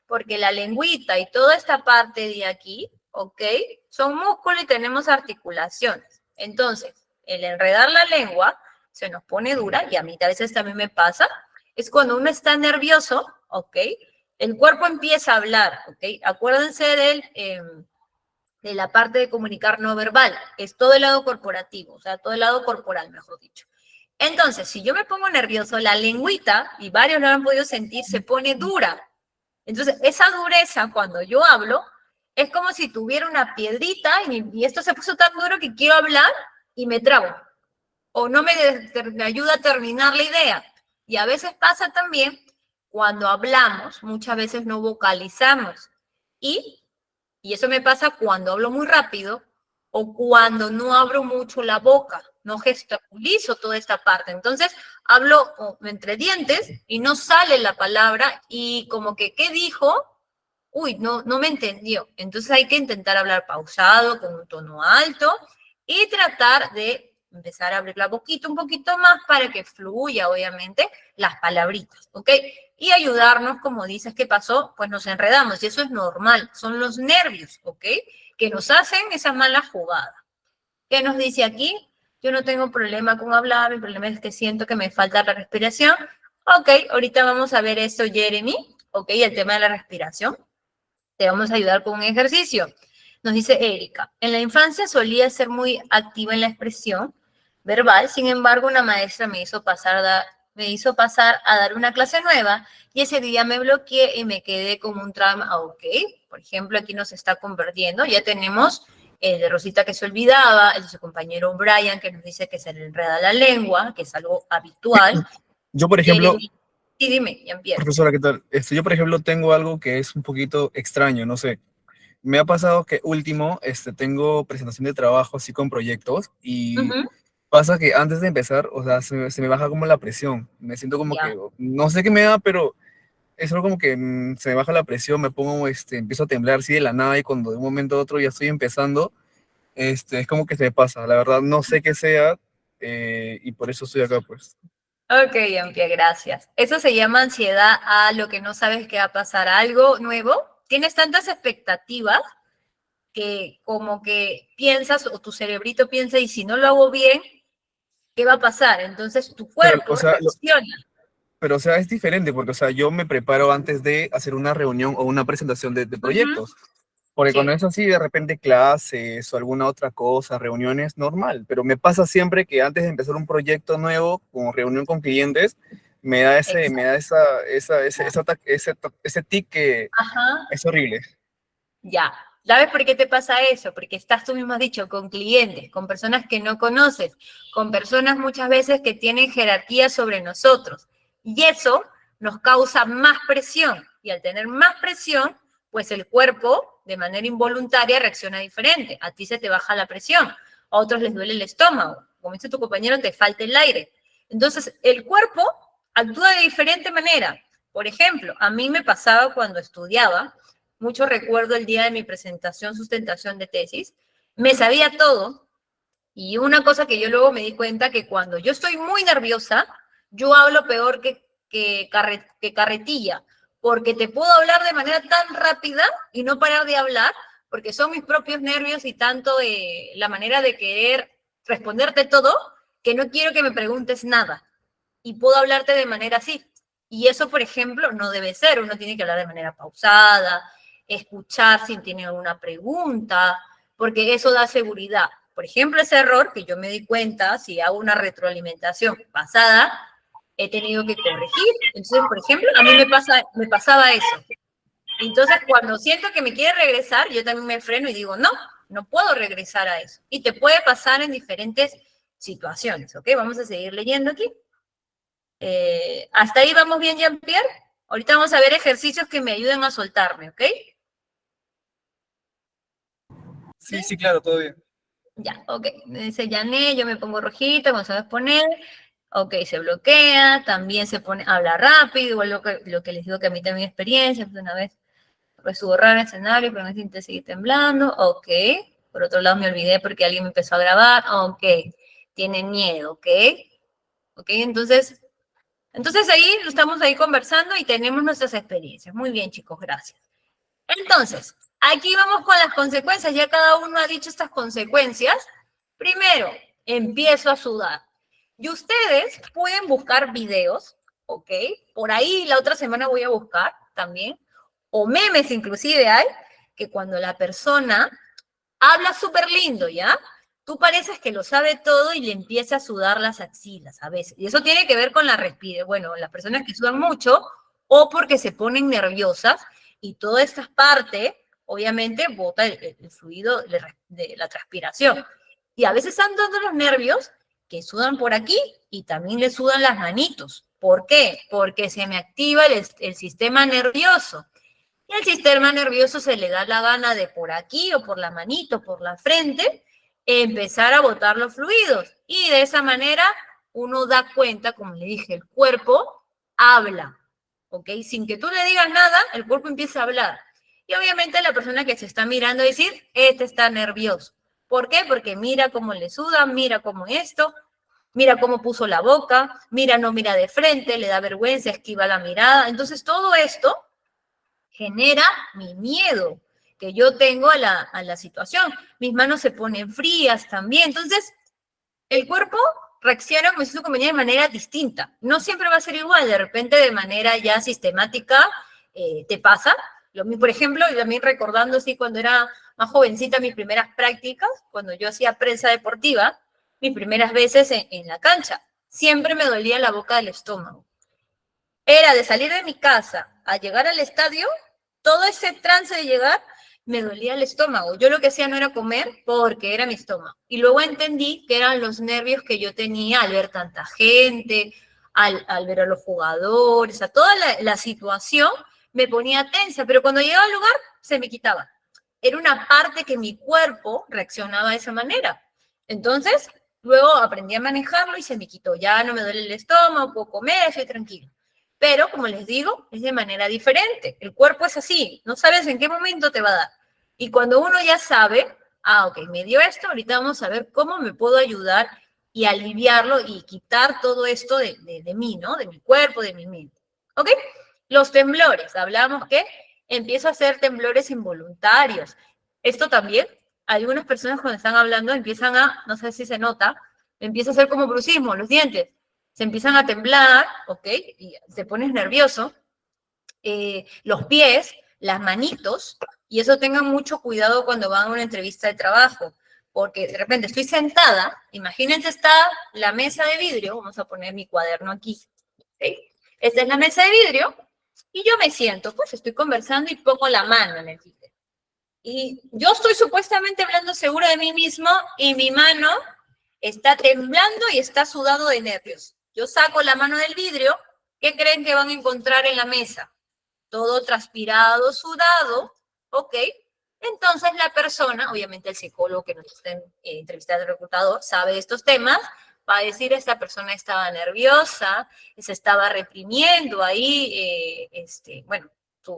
Porque la lengüita y toda esta parte de aquí, ¿ok? Son músculos y tenemos articulaciones. Entonces, el enredar la lengua se nos pone dura, y a mí a veces también me pasa, es cuando uno está nervioso, ¿ok? El cuerpo empieza a hablar, ¿ok? Acuérdense de la parte de comunicar no verbal, es todo el lado corporativo, o sea, todo el lado corporal, mejor dicho. Entonces, si yo me pongo nervioso, la lengüita, y varios lo han podido sentir, se pone dura. Entonces, esa dureza cuando yo hablo, es como si tuviera una piedrita y esto se puso tan duro que quiero hablar y me trabo. O no me ayuda a terminar la idea. Y a veces pasa también cuando hablamos, muchas veces no vocalizamos. Y eso me pasa cuando hablo muy rápido o cuando no abro mucho la boca, no gesticulizo toda esta parte. Entonces, hablo entre dientes y no sale la palabra y como que, ¿qué dijo? Uy, no me entendió. Entonces hay que intentar hablar pausado, con un tono alto y tratar de empezar a abrir la boquita un poquito más para que fluya, obviamente, las palabritas, ¿ok? Y ayudarnos, como dices, ¿qué pasó? Pues nos enredamos y eso es normal, son los nervios, ¿ok? Que nos hacen esa mala jugada. ¿Qué nos dice aquí? Yo no tengo problema con hablar, el problema es que siento que me falta la respiración. Ok, ahorita vamos a ver esto, Jeremy, ok, el tema de la respiración. Te vamos a ayudar con un ejercicio. Nos dice Erika, en la infancia solía ser muy activa en la expresión verbal, sin embargo, una maestra me hizo pasar a dar una clase nueva y ese día me bloqueé y me quedé como un trauma. Ok, por ejemplo, aquí nos está convirtiendo, ya tenemos el de Rosita que se olvidaba, el de su compañero Brian que nos dice que se le enreda la lengua, que es algo habitual. Yo, por ejemplo, sí, dime, Jean-Pierre. profesora, ¿qué tal? Yo, por ejemplo, tengo algo que es un poquito extraño, no sé. Me ha pasado que tengo presentación de trabajo así con proyectos y pasa que antes de empezar, o sea, se me baja como la presión. Me siento como que, no sé qué me da, pero es algo como que se me baja la presión, me pongo, empiezo a temblar así de la nada y cuando de un momento a otro ya estoy empezando, es como que se me pasa. La verdad no sé qué sea y por eso estoy acá, pues. Ok, Jean-Pierre, gracias. Eso se llama ansiedad a lo que no sabes que va a pasar, algo nuevo. Tienes tantas expectativas que como que piensas o tu cerebrito piensa, y si no lo hago bien, ¿qué va a pasar? Entonces tu Pero, cuerpo reacciona. o sea, es diferente porque, o sea, yo me preparo antes de hacer una reunión o una presentación de Ujú, proyectos. Porque cuando sí, es así, de repente clases o alguna otra cosa, reuniones, normal. Pero me pasa siempre que antes de empezar un proyecto nuevo, como reunión con clientes, me da exacto. ese tic que Ajá, es horrible. ya. ¿Sabes por qué te pasa eso? Porque estás, tú mismo has dicho, con clientes, con personas que no conoces, con personas muchas veces que tienen jerarquía sobre nosotros. Y eso nos causa más presión. Y al tener más presión, pues el cuerpo, de manera involuntaria, reacciona diferente. A ti se te baja la presión, a otros les duele el estómago. Como dice tu compañero, te falta el aire. Entonces, el cuerpo actúa de diferente manera. Por ejemplo, a mí me pasaba cuando estudiaba, mucho recuerdo el día de mi presentación, sustentación de tesis, me sabía todo, y una cosa que yo luego me di cuenta, que cuando yo estoy muy nerviosa, yo hablo peor que carretilla, porque te puedo hablar de manera tan rápida y no parar de hablar, porque son mis propios nervios y tanto la manera de querer responderte todo, que no quiero que me preguntes nada, y puedo hablarte de manera así. Y eso, por ejemplo, no debe ser. Uno tiene que hablar de manera pausada, escuchar si tiene alguna pregunta, porque eso da seguridad. Por ejemplo, ese error que yo me di cuenta, si hago una retroalimentación pasada, he tenido que corregir. Entonces, por ejemplo, a mí me pasaba eso. Entonces, cuando siento que me quiere regresar, yo también me freno y digo, no, no puedo regresar a eso. Y te puede pasar en diferentes situaciones, ¿ok? Vamos a seguir leyendo aquí. Hasta ahí vamos bien, Jean-Pierre. Ahorita vamos a ver ejercicios que me ayuden a soltarme, ¿ok? Sí, sí, claro, todo bien. Ya, ok. Me dice Yané, yo me pongo rojita, cuando se va a poner. Ok, se bloquea, también se pone, habla rápido, igual lo que les digo que a mí también experiencia, pues una vez subo raro el escenario, pero me siento seguir temblando, ok. Por otro lado me olvidé porque alguien me empezó a grabar, ok. Tienen miedo, ok. Ok, entonces ahí estamos ahí conversando y tenemos nuestras experiencias. Muy bien, chicos, gracias. Entonces, aquí vamos con las consecuencias. Ya cada uno ha dicho estas consecuencias. Primero, empiezo a sudar. Y ustedes pueden buscar videos, ¿ok? Por ahí la otra semana voy a buscar también, o memes inclusive hay, que cuando la persona habla súper lindo, ¿ya? Tú pareces que lo sabe todo y le empieza a sudar las axilas a veces. Y eso tiene que ver con la respiración. Bueno, las personas que sudan mucho o porque se ponen nerviosas y toda esta parte, obviamente, bota el fluido de la transpiración. Y a veces están dando los nervios que sudan por aquí y también le sudan las manitos. ¿Por qué? Porque se me activa el sistema nervioso. Y al sistema nervioso se le da la gana de por aquí o por la manito, por la frente, empezar a botar los fluidos. Y de esa manera uno da cuenta, como le dije, el cuerpo habla, ¿ok? Sin que tú le digas nada, el cuerpo empieza a hablar. Y obviamente la persona que se está mirando decir, este está nervioso. ¿Por qué? Porque mira cómo le suda, mira cómo esto, mira cómo puso la boca, mira, no mira de frente, le da vergüenza, esquiva la mirada. Entonces todo esto genera mi miedo que yo tengo a la situación. Mis manos se ponen frías también. Entonces, el cuerpo reacciona, como dice su compañera, de manera distinta. No siempre va a ser igual, de repente de manera ya sistemática te pasa. Por ejemplo, yo también recordando así cuando era más jovencita, mis primeras prácticas, cuando yo hacía prensa deportiva, mis primeras veces en la cancha, siempre me dolía la boca del estómago. Era de salir de mi casa a llegar al estadio, todo ese trance de llegar me dolía el estómago. Yo lo que hacía no era comer porque era mi estómago. Y luego entendí que eran los nervios que yo tenía al ver tanta gente, al ver a los jugadores, a toda la situación me ponía tensa, pero cuando llegaba al lugar se me quitaba. Era una parte que mi cuerpo reaccionaba de esa manera. Entonces, luego aprendí a manejarlo y se me quitó. Ya no me duele el estómago, puedo comer, estoy tranquilo. Pero, como les digo, es de manera diferente. El cuerpo es así, no sabes en qué momento te va a dar. Y cuando uno ya sabe, ok, me dio esto, ahorita vamos a ver cómo me puedo ayudar y aliviarlo y quitar todo esto de mí, ¿no? De mi cuerpo, de mi mente. ¿Ok? Los temblores, hablamos que empiezo a hacer temblores involuntarios. Esto también, algunas personas cuando están hablando empiezan a, no sé si se nota, empieza a hacer como bruxismo, los dientes. Se empiezan a temblar, ¿ok? Y te pones nervioso. Los pies, las manitos, y eso tengan mucho cuidado cuando van a una entrevista de trabajo, porque de repente estoy sentada, imagínense está la mesa de vidrio, vamos a poner mi cuaderno aquí, ¿ok? Esta es la mesa de vidrio, y yo me siento, pues estoy conversando y pongo la mano en el vidrio. Y yo estoy supuestamente hablando segura de mí mismo, y mi mano está temblando y está sudado de nervios. Yo saco la mano del vidrio, ¿qué creen que van a encontrar en la mesa? Todo transpirado, sudado, ¿ok? Entonces la persona, obviamente el psicólogo que nos está entrevistando, el reclutador, sabe de estos temas, va a decir, esta persona estaba nerviosa, se estaba reprimiendo ahí, bueno,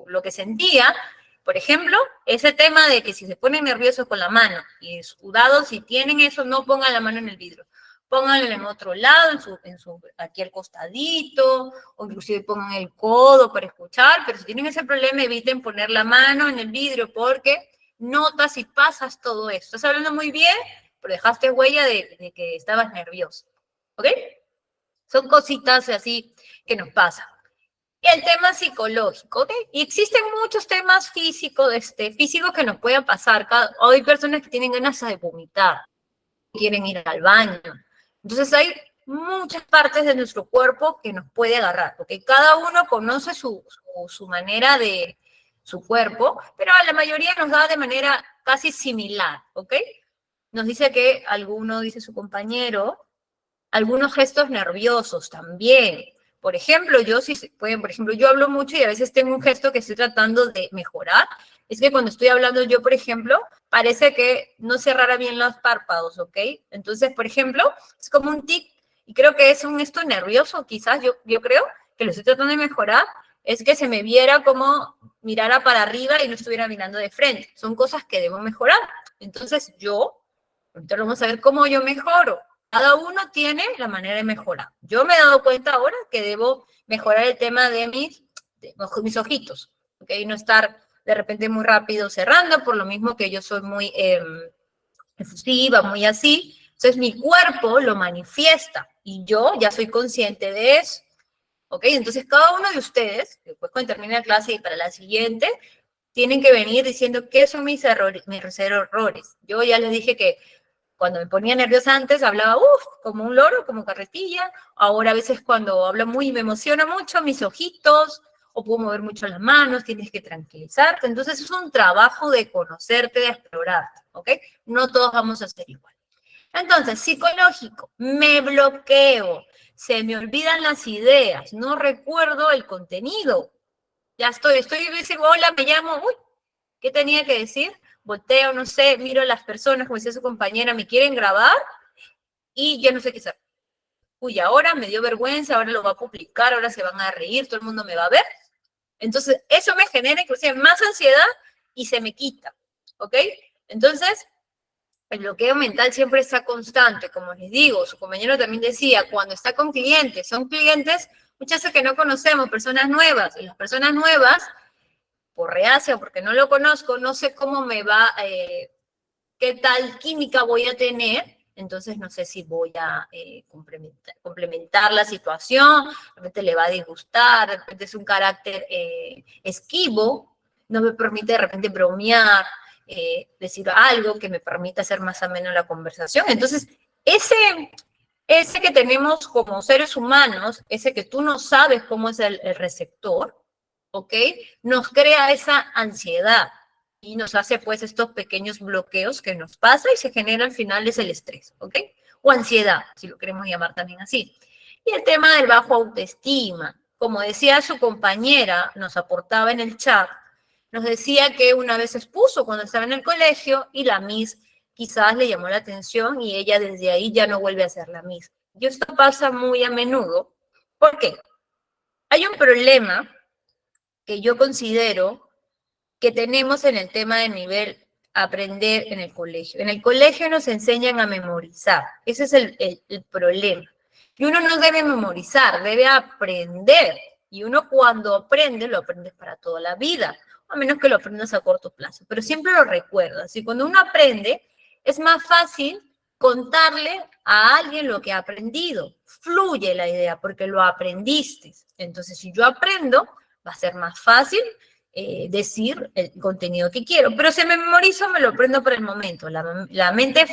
lo que sentía. Por ejemplo, ese tema de que si se ponen nerviosos con la mano y sudados, si tienen eso, no pongan la mano en el vidrio. Pónganlo en otro lado, aquí al costadito, o inclusive pongan el codo para escuchar, pero si tienen ese problema, eviten poner la mano en el vidrio porque notas y pasas todo esto. Estás hablando muy bien, pero dejaste huella de que estabas nervioso, ¿ok? Son cositas así que nos pasan. Y el tema psicológico, ¿ok? Y existen muchos temas físicos que nos pueden pasar. Hay personas que tienen ganas de vomitar, quieren ir al baño. Entonces hay muchas partes de nuestro cuerpo que nos puede agarrar, porque cada uno conoce su manera de su cuerpo, pero a la mayoría nos da de manera casi similar, ¿ok? Nos dice que dice su compañero, algunos gestos nerviosos también. Por ejemplo, yo hablo mucho y a veces tengo un gesto que estoy tratando de mejorar. Es que cuando estoy hablando yo, por ejemplo, parece que no cerrara bien los párpados, ¿ok? Entonces, por ejemplo, es como un tic, y creo que es un esto nervioso, quizás, yo creo que lo estoy tratando de mejorar, es que se me viera como mirara para arriba y no estuviera mirando de frente. Son cosas que debo mejorar. Entonces, ahorita vamos a ver cómo yo mejoro. Cada uno tiene la manera de mejorar. Yo me he dado cuenta ahora que debo mejorar el tema de mis ojitos, ¿ok? No estar de repente muy rápido cerrando, por lo mismo que yo soy muy efusiva, muy así. Entonces mi cuerpo lo manifiesta y yo ya soy consciente de eso, ¿ok? Entonces cada uno de ustedes, después cuando termine la clase y para la siguiente, tienen que venir diciendo qué son mis errores. Yo ya les dije que cuando me ponía nerviosa antes, hablaba, como un loro, como carretilla. Ahora a veces cuando hablo me emociona mucho, mis ojitos, o puedo mover mucho las manos, tienes que tranquilizarte. Entonces es un trabajo de conocerte, de explorarte, ¿ok? No todos vamos a ser igual. Entonces, psicológico, me bloqueo, se me olvidan las ideas, no recuerdo el contenido. Ya estoy diciendo, hola, me llamo, ¿qué tenía que decir? Volteo, no sé, miro a las personas, como decía su compañera, me quieren grabar y ya no sé qué hacer. Ahora me dio vergüenza, ahora lo va a publicar, ahora se van a reír, todo el mundo me va a ver. Entonces, eso me genera inclusive más ansiedad y se me quita, ¿ok? Entonces, el bloqueo mental siempre está constante, como les digo, su compañero también decía, cuando está con clientes, son clientes muchas veces que no conocemos, personas nuevas, y las personas nuevas, por reacia, porque no lo conozco, no sé cómo me va, qué tal química voy a tener, entonces no sé si voy a complementar la situación, de repente le va a disgustar, de repente es un carácter esquivo, no me permite de repente bromear, decir algo que me permita hacer más ameno la conversación. Entonces, ese que tenemos como seres humanos, ese que tú no sabes cómo es el receptor, ¿ok? Nos crea esa ansiedad y nos hace pues estos pequeños bloqueos que nos pasa y se genera al final es el estrés, ¿ok? O ansiedad, si lo queremos llamar también así. Y el tema del bajo autoestima, como decía su compañera, nos aportaba en el chat, nos decía que una vez expuso cuando estaba en el colegio y la Miss quizás le llamó la atención y ella desde ahí ya no vuelve a ser la Miss. Y esto pasa muy a menudo. ¿Por qué? Hay un problema que yo considero que tenemos en el tema de nivel aprender en el colegio. En el colegio nos enseñan a memorizar. Ese es el problema. Y uno no debe memorizar, debe aprender. Y uno cuando aprende, lo aprendes para toda la vida, a menos que lo aprendas a corto plazo, pero siempre lo recuerdas. Y cuando uno aprende, es más fácil contarle a alguien lo que ha aprendido. Fluye la idea porque lo aprendiste. Entonces, si yo aprendo, va a ser más fácil decir el contenido que quiero. Pero si me memorizo, me lo aprendo por el momento. La mente es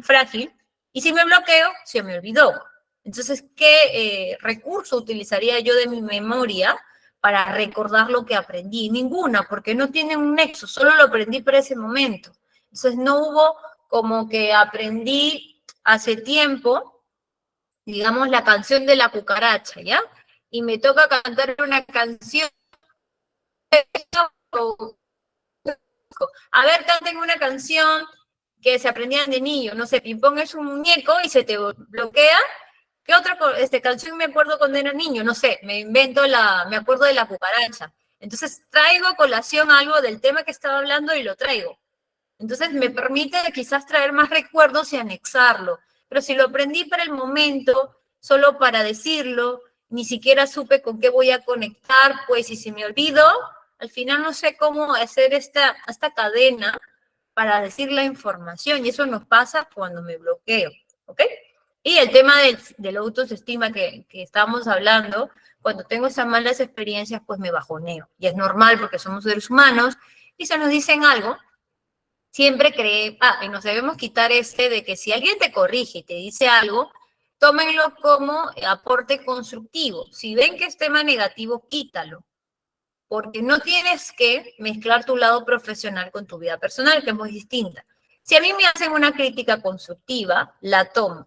frágil y si me bloqueo, se me olvidó. Entonces, ¿qué recurso utilizaría yo de mi memoria para recordar lo que aprendí? Ninguna, porque no tiene un nexo, solo lo aprendí para ese momento. Entonces, no hubo como que aprendí hace tiempo, digamos, la canción de la cucaracha, ¿ya? Y me toca cantar una canción. A ver, canten una canción que se aprendían de niño, no sé, ping-pong es un muñeco y se te bloquea. ¿Qué otra canción me acuerdo cuando era niño? No sé, me acuerdo de la cucaracha. Entonces traigo a colación algo del tema que estaba hablando y lo traigo. Entonces me permite quizás traer más recuerdos y anexarlo. Pero si lo aprendí para el momento, solo para decirlo, ni siquiera supe con qué voy a conectar, pues si se me olvidó, al final no sé cómo hacer esta cadena para decir la información. Y eso nos pasa cuando me bloqueo, ¿ok? Y el tema de la autoestima que estábamos hablando, cuando tengo esas malas experiencias, pues me bajoneo. Y es normal porque somos seres humanos y se nos dicen algo, siempre y nos debemos quitar de que si alguien te corrige y te dice algo, tómenlo como aporte constructivo. Si ven que es tema negativo, quítalo. Porque no tienes que mezclar tu lado profesional con tu vida personal, que es muy distinta. Si a mí me hacen una crítica constructiva, la tomo.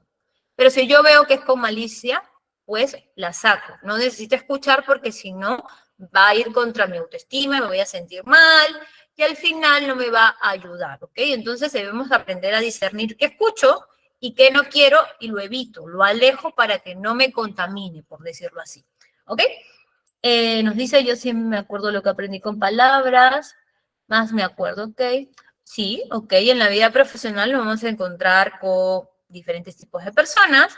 Pero si yo veo que es con malicia, pues la saco. No necesito escuchar porque si no va a ir contra mi autoestima, me voy a sentir mal y al final no me va a ayudar, ¿ok? Entonces debemos aprender a discernir qué escucho y qué no quiero y lo evito, lo alejo para que no me contamine, por decirlo así, ¿ok? Nos dice, yo siempre me acuerdo lo que aprendí con palabras, más me acuerdo, ¿ok? Sí, ok, en la vida profesional nos vamos a encontrar con diferentes tipos de personas,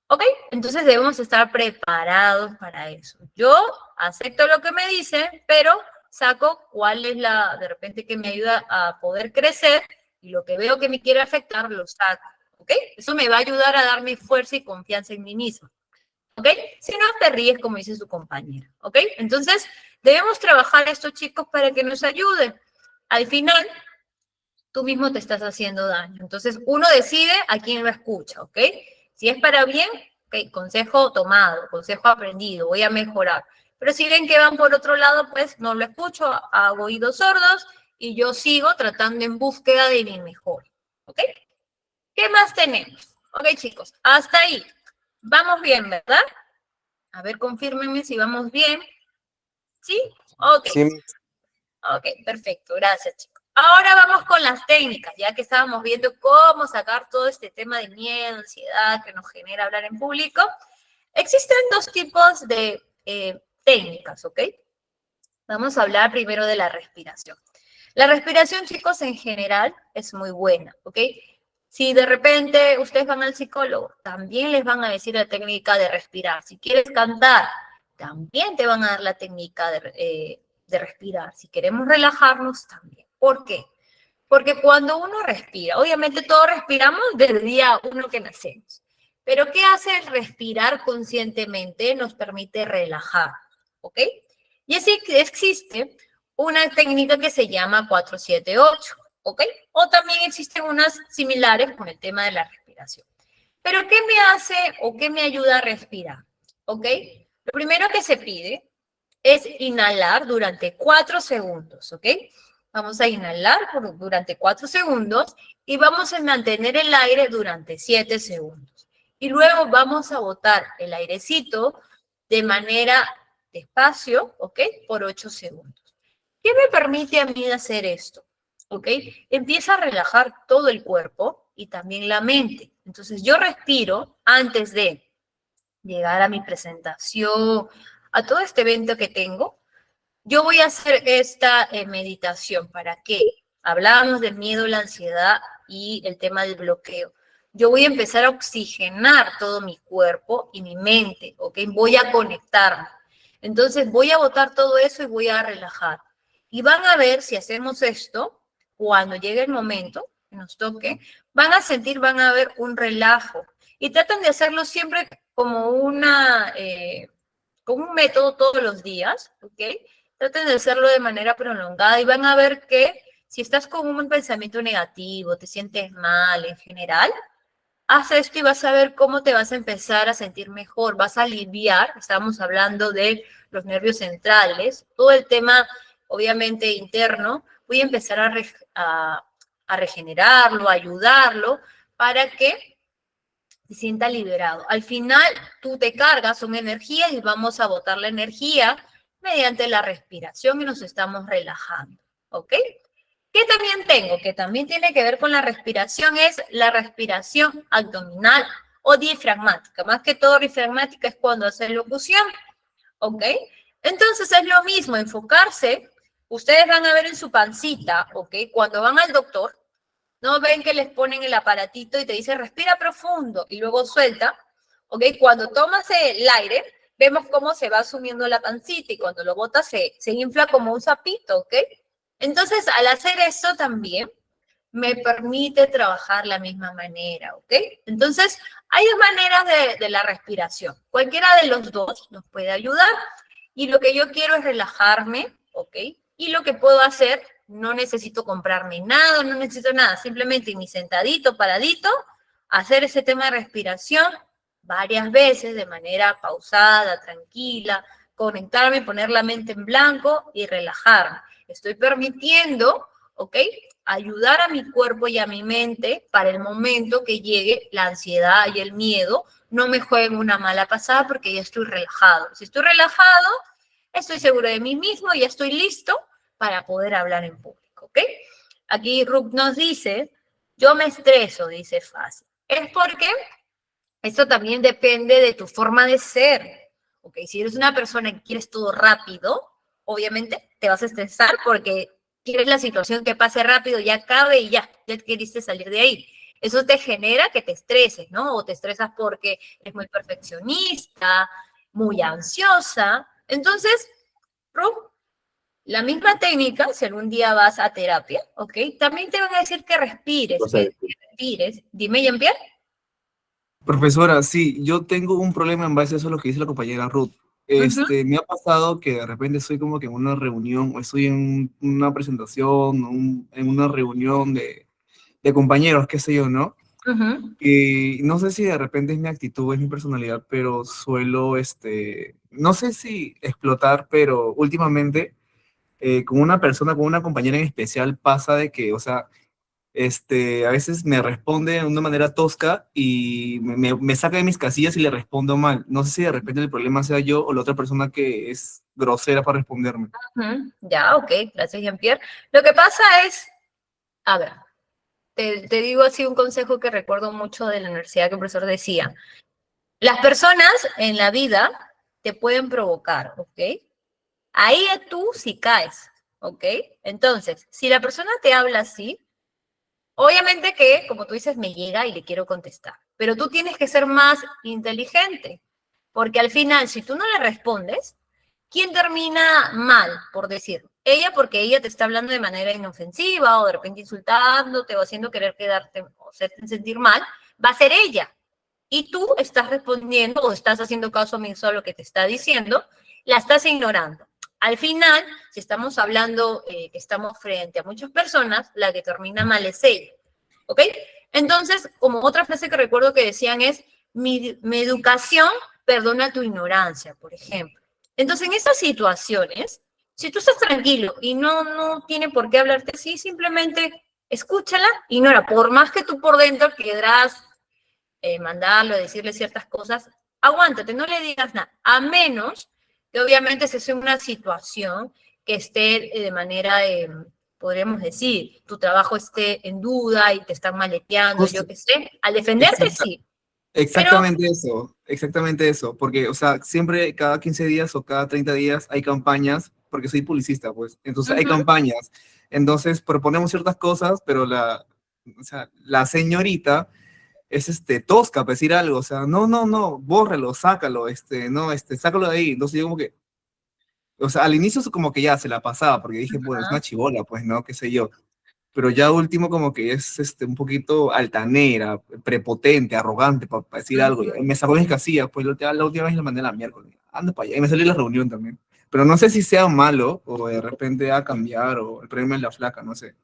¿ok? Entonces debemos estar preparados para eso. Yo acepto lo que me dicen, pero saco cuál es de repente, que me ayuda a poder crecer y lo que veo que me quiere afectar, lo saco, ¿ok? Eso me va a ayudar a darme fuerza y confianza en mí misma, ¿ok? Si no, te ríes, como dice su compañera, ¿ok? Entonces, debemos trabajar estos chicos para que nos ayuden. Al final, tú mismo te estás haciendo daño. Entonces, uno decide a quién lo escucha, ¿ok? Si es para bien, ok, consejo tomado, consejo aprendido, voy a mejorar. Pero si ven que van por otro lado, pues no lo escucho, hago oídos sordos y yo sigo tratando en búsqueda de mi mejor, ¿ok? ¿Qué más tenemos? Ok, chicos, hasta ahí. Vamos bien, ¿verdad? A ver, confírmenme si vamos bien. ¿Sí? Ok. Sí, Ok, perfecto. Gracias, chicos. Ahora vamos con las técnicas, ya que estábamos viendo cómo sacar todo este tema de miedo, ansiedad que nos genera hablar en público. Existen dos tipos de técnicas, ¿ok? Vamos a hablar primero de la respiración. La respiración, chicos, en general es muy buena, ¿ok? Si de repente ustedes van al psicólogo, también les van a decir la técnica de respirar. Si quieres cantar, también te van a dar la técnica de respirar. Si queremos relajarnos, también. ¿Por qué? Porque cuando uno respira, obviamente todos respiramos desde el día uno que nacemos. Pero ¿qué hace el respirar conscientemente? Nos permite relajar, ¿ok? Y así que existe una técnica que se llama 4-7-8, ¿ok? O también existen unas similares con el tema de la respiración. Pero ¿qué me hace o qué me ayuda a respirar? ¿Ok? Lo primero que se pide es inhalar durante 4 segundos, ¿ok? Vamos a inhalar durante 4 segundos y vamos a mantener el aire durante 7 segundos. Y luego vamos a botar el airecito de manera despacio, ¿ok? Por 8 segundos. ¿Qué me permite a mí hacer esto? ¿Ok? Empieza a relajar todo el cuerpo y también la mente. Entonces yo respiro antes de llegar a mi presentación, a todo este evento que tengo, yo voy a hacer esta meditación. ¿Para qué? Hablábamos del miedo, la ansiedad y el tema del bloqueo. Yo voy a empezar a oxigenar todo mi cuerpo y mi mente, ¿ok? Voy a conectarme. Entonces voy a botar todo eso y voy a relajar. Y van a ver si hacemos esto, cuando llegue el momento que nos toque, van a sentir, van a ver un relajo. Y tratan de hacerlo siempre como como un método todos los días, ¿ok? Traten de hacerlo de manera prolongada y van a ver que si estás con un pensamiento negativo, te sientes mal en general, haz esto y vas a ver cómo te vas a empezar a sentir mejor, vas a aliviar, estamos hablando de los nervios centrales, todo el tema obviamente interno, voy a empezar a regenerarlo, a ayudarlo para que se sienta liberado. Al final tú te cargas una energía y vamos a botar la energía mediante la respiración y nos estamos relajando, ¿ok? ¿Qué también tengo? Que también tiene que ver con la respiración, es la respiración abdominal o diafragmática. Más que todo diafragmática es cuando hace locución, ¿ok? Entonces es lo mismo, enfocarse. Ustedes van a ver en su pancita, ¿ok? Cuando van al doctor, ¿no ven que les ponen el aparatito y te dice respira profundo y luego suelta? ¿Ok? Cuando tomas el aire, vemos cómo se va sumiendo la pancita y cuando lo botas se infla como un sapito, ¿ok? Entonces, al hacer eso también me permite trabajar la misma manera, ¿ok? Entonces, hay dos maneras de la respiración. Cualquiera de los dos nos puede ayudar y lo que yo quiero es relajarme, ¿ok? Y lo que puedo hacer, no necesito comprarme nada, no necesito nada, simplemente mi sentadito, paradito, hacer ese tema de respiración varias veces de manera pausada, tranquila, conectarme, poner la mente en blanco y relajarme. Estoy permitiendo, ¿ok? Ayudar a mi cuerpo y a mi mente para el momento que llegue la ansiedad y el miedo, no me jueguen una mala pasada porque ya estoy relajado. Si estoy relajado, estoy seguro de mí mismo y ya estoy listo para poder hablar en público, ¿ok? Aquí Ruth nos dice, yo me estreso, dice fácil. Es porque esto también depende de tu forma de ser, ¿ok? Si eres una persona que quieres todo rápido, obviamente te vas a estresar porque quieres la situación que pase rápido, ya acabe y ya queriste salir de ahí. Eso te genera que te estreses, ¿no? O te estresas porque eres muy perfeccionista, muy ansiosa. Entonces, Ruth, la misma técnica, si algún día vas a terapia, ¿ok? También te van a decir que respires, que respires. Dime, Jean-Pierre. Profesora, sí, yo tengo un problema en base a eso, lo que dice la compañera Ruth. Me ha pasado que de repente estoy como que en una reunión o estoy en una presentación, en una reunión de compañeros, qué sé yo, ¿no? Y no sé si de repente es mi actitud, es mi personalidad, pero suelo, no sé si explotar, pero últimamente con una persona, con una compañera en especial pasa de que, o sea, a veces me responde de una manera tosca y me saca de mis casillas y le respondo mal. No sé si de repente el problema sea yo o la otra persona que es grosera para responderme. Ya, ok, gracias Jean-Pierre. Lo que pasa es, a ver, te digo así un consejo que recuerdo mucho de la universidad que el profesor decía. Las personas en la vida te pueden provocar, ¿ok? Ahí tú sí caes, ¿ok? Entonces, si la persona te habla así, obviamente que, como tú dices, me llega y le quiero contestar. Pero tú tienes que ser más inteligente, porque al final, si tú no le respondes, ¿quién termina mal, por decir? Ella, porque ella te está hablando de manera inofensiva o de repente insultándote o haciendo querer quedarte o hacerte sentir mal, va a ser ella. Y tú estás respondiendo o estás haciendo caso omiso a lo que te está diciendo, la estás ignorando. Al final, si estamos hablando que estamos frente a muchas personas, la que termina mal es ella, ¿ok? Entonces, como otra frase que recuerdo que decían es, mi educación perdona tu ignorancia, por ejemplo. Entonces, en estas situaciones, si tú estás tranquilo y no tiene por qué hablarte así, simplemente escúchala, ignora. Por más que tú por dentro quieras mandarlo, decirle ciertas cosas, aguántate, no le digas nada, a menos que obviamente se sea una situación que esté de manera, podríamos decir, tu trabajo esté en duda y te están maleteando, yo qué sé, al defenderte sí, Exactamente eso, porque, o sea, siempre cada 15 días o cada 30 días hay campañas, porque soy publicista, pues, entonces hay Ujú. campañas, entonces proponemos ciertas cosas, pero o sea, la señorita es, tosca para decir algo, o sea, no, bórralo, sácalo, no, sácalo de ahí, entonces yo como que, o sea, al inicio como que ya se la pasaba, porque dije, bueno, es una Ajá. chibola, pues, ¿no? Qué sé yo, pero ya último como que es un poquito altanera, prepotente, arrogante para decir algo. Ujú. Me sacó mis casillas, pues la última vez le mandé la miércoles. Anda para allá. Y me salió la reunión también. Pero no sé si sea malo o de repente va a cambiar o el premio es la flaca, no sé.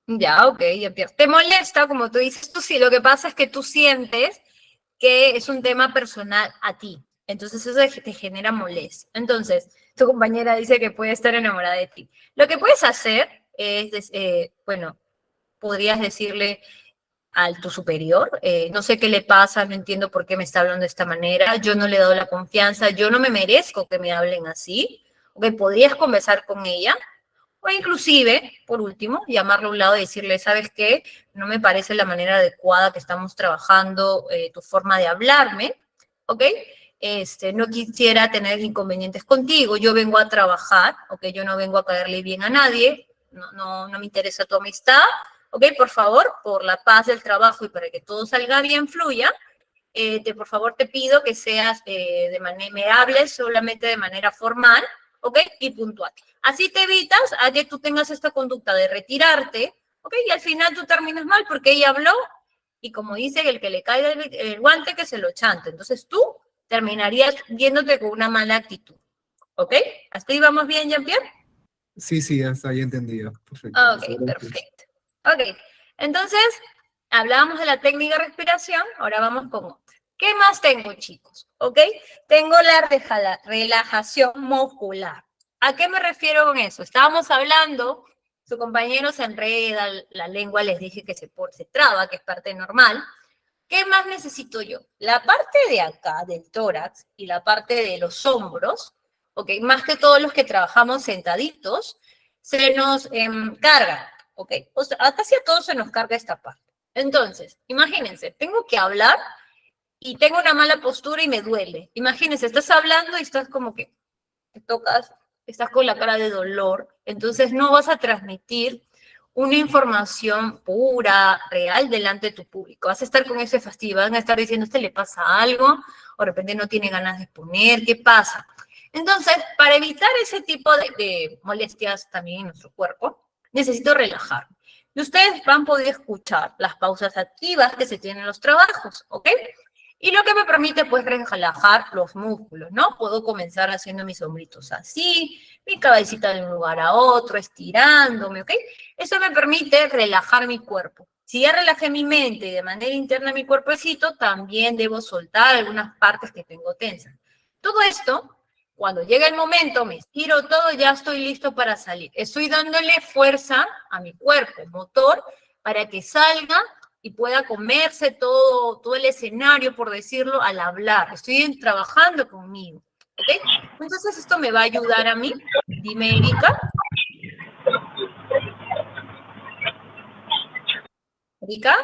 Ya, ok, ya pierdo. ¿Te molesta, como tú dices? Tú sí, lo que pasa es que tú sientes que es un tema personal a ti. Entonces eso te genera molestia. Entonces, tu compañera dice que puede estar enamorada de ti. Lo que puedes hacer es, bueno, podrías decirle a tu superior, no sé qué le pasa, no entiendo por qué me está hablando de esta manera, yo no le he dado la confianza, yo no me merezco que me hablen así, ok, podrías conversar con ella, o inclusive, por último, llamarle a un lado y decirle, ¿sabes qué? No me parece la manera adecuada que estamos trabajando, tu forma de hablarme, ¿ok? No quisiera tener inconvenientes contigo, yo vengo a trabajar, ¿ok? Yo no vengo a caerle bien a nadie, no me interesa tu amistad, ¿ok? Por favor, por la paz del trabajo y para que todo salga bien, fluya, por favor te pido que seas me hables solamente de manera formal, ¿ok? Y puntual. Así te evitas a que tú tengas esta conducta de retirarte, ¿ok? Y al final tú terminas mal porque ella habló y como dice el que le caiga el guante que se lo chante. Entonces tú terminarías viéndote con una mala actitud, ¿ok? ¿Hasta ahí vamos bien, Jean-Pierre? Sí, hasta ahí entendido. Perfecto. Ok, Listo, gracias. perfecto. Ok, entonces hablábamos de la técnica de respiración, ahora vamos con otra. ¿Qué más tengo, chicos? ¿Ok? Tengo la relajación muscular. ¿A qué me refiero con eso? Estábamos hablando, su compañero se enreda, la lengua les dije que se traba, que es parte normal. ¿Qué más necesito yo? La parte de acá, del tórax, y la parte de los hombros, ¿ok? Más que todos los que trabajamos sentaditos, se nos carga, ¿ok? O sea, casi a todos se nos carga esta parte. Entonces, imagínense, tengo que hablar y tengo una mala postura y me duele. Imagínense, estás hablando y estás como que te tocas, estás con la cara de dolor, entonces no vas a transmitir una información pura, real, delante de tu público. Vas a estar con ese fastidio, van a estar diciendo, ¿este le pasa algo? O de repente no tiene ganas de exponer, ¿qué pasa? Entonces, para evitar ese tipo de molestias también en nuestro cuerpo, necesito relajar. Y ustedes van a poder escuchar las pausas activas que se tienen en los trabajos, ¿ok? Y lo que me permite, pues, relajar los músculos, ¿no? Puedo comenzar haciendo mis hombritos así, mi cabecita de un lugar a otro, estirándome, ¿ok? Eso me permite relajar mi cuerpo. Si ya relajé mi mente y de manera interna mi cuerpecito, también debo soltar algunas partes que tengo tensas. Todo esto, cuando llega el momento, me estiro todo, ya estoy listo para salir. Estoy dándole fuerza a mi cuerpo, motor, para que salga y pueda comerse todo el escenario, por decirlo, al hablar. Estoy trabajando conmigo, ¿ok? Entonces esto me va a ayudar a mí. Dime, Erika. ¿Erika?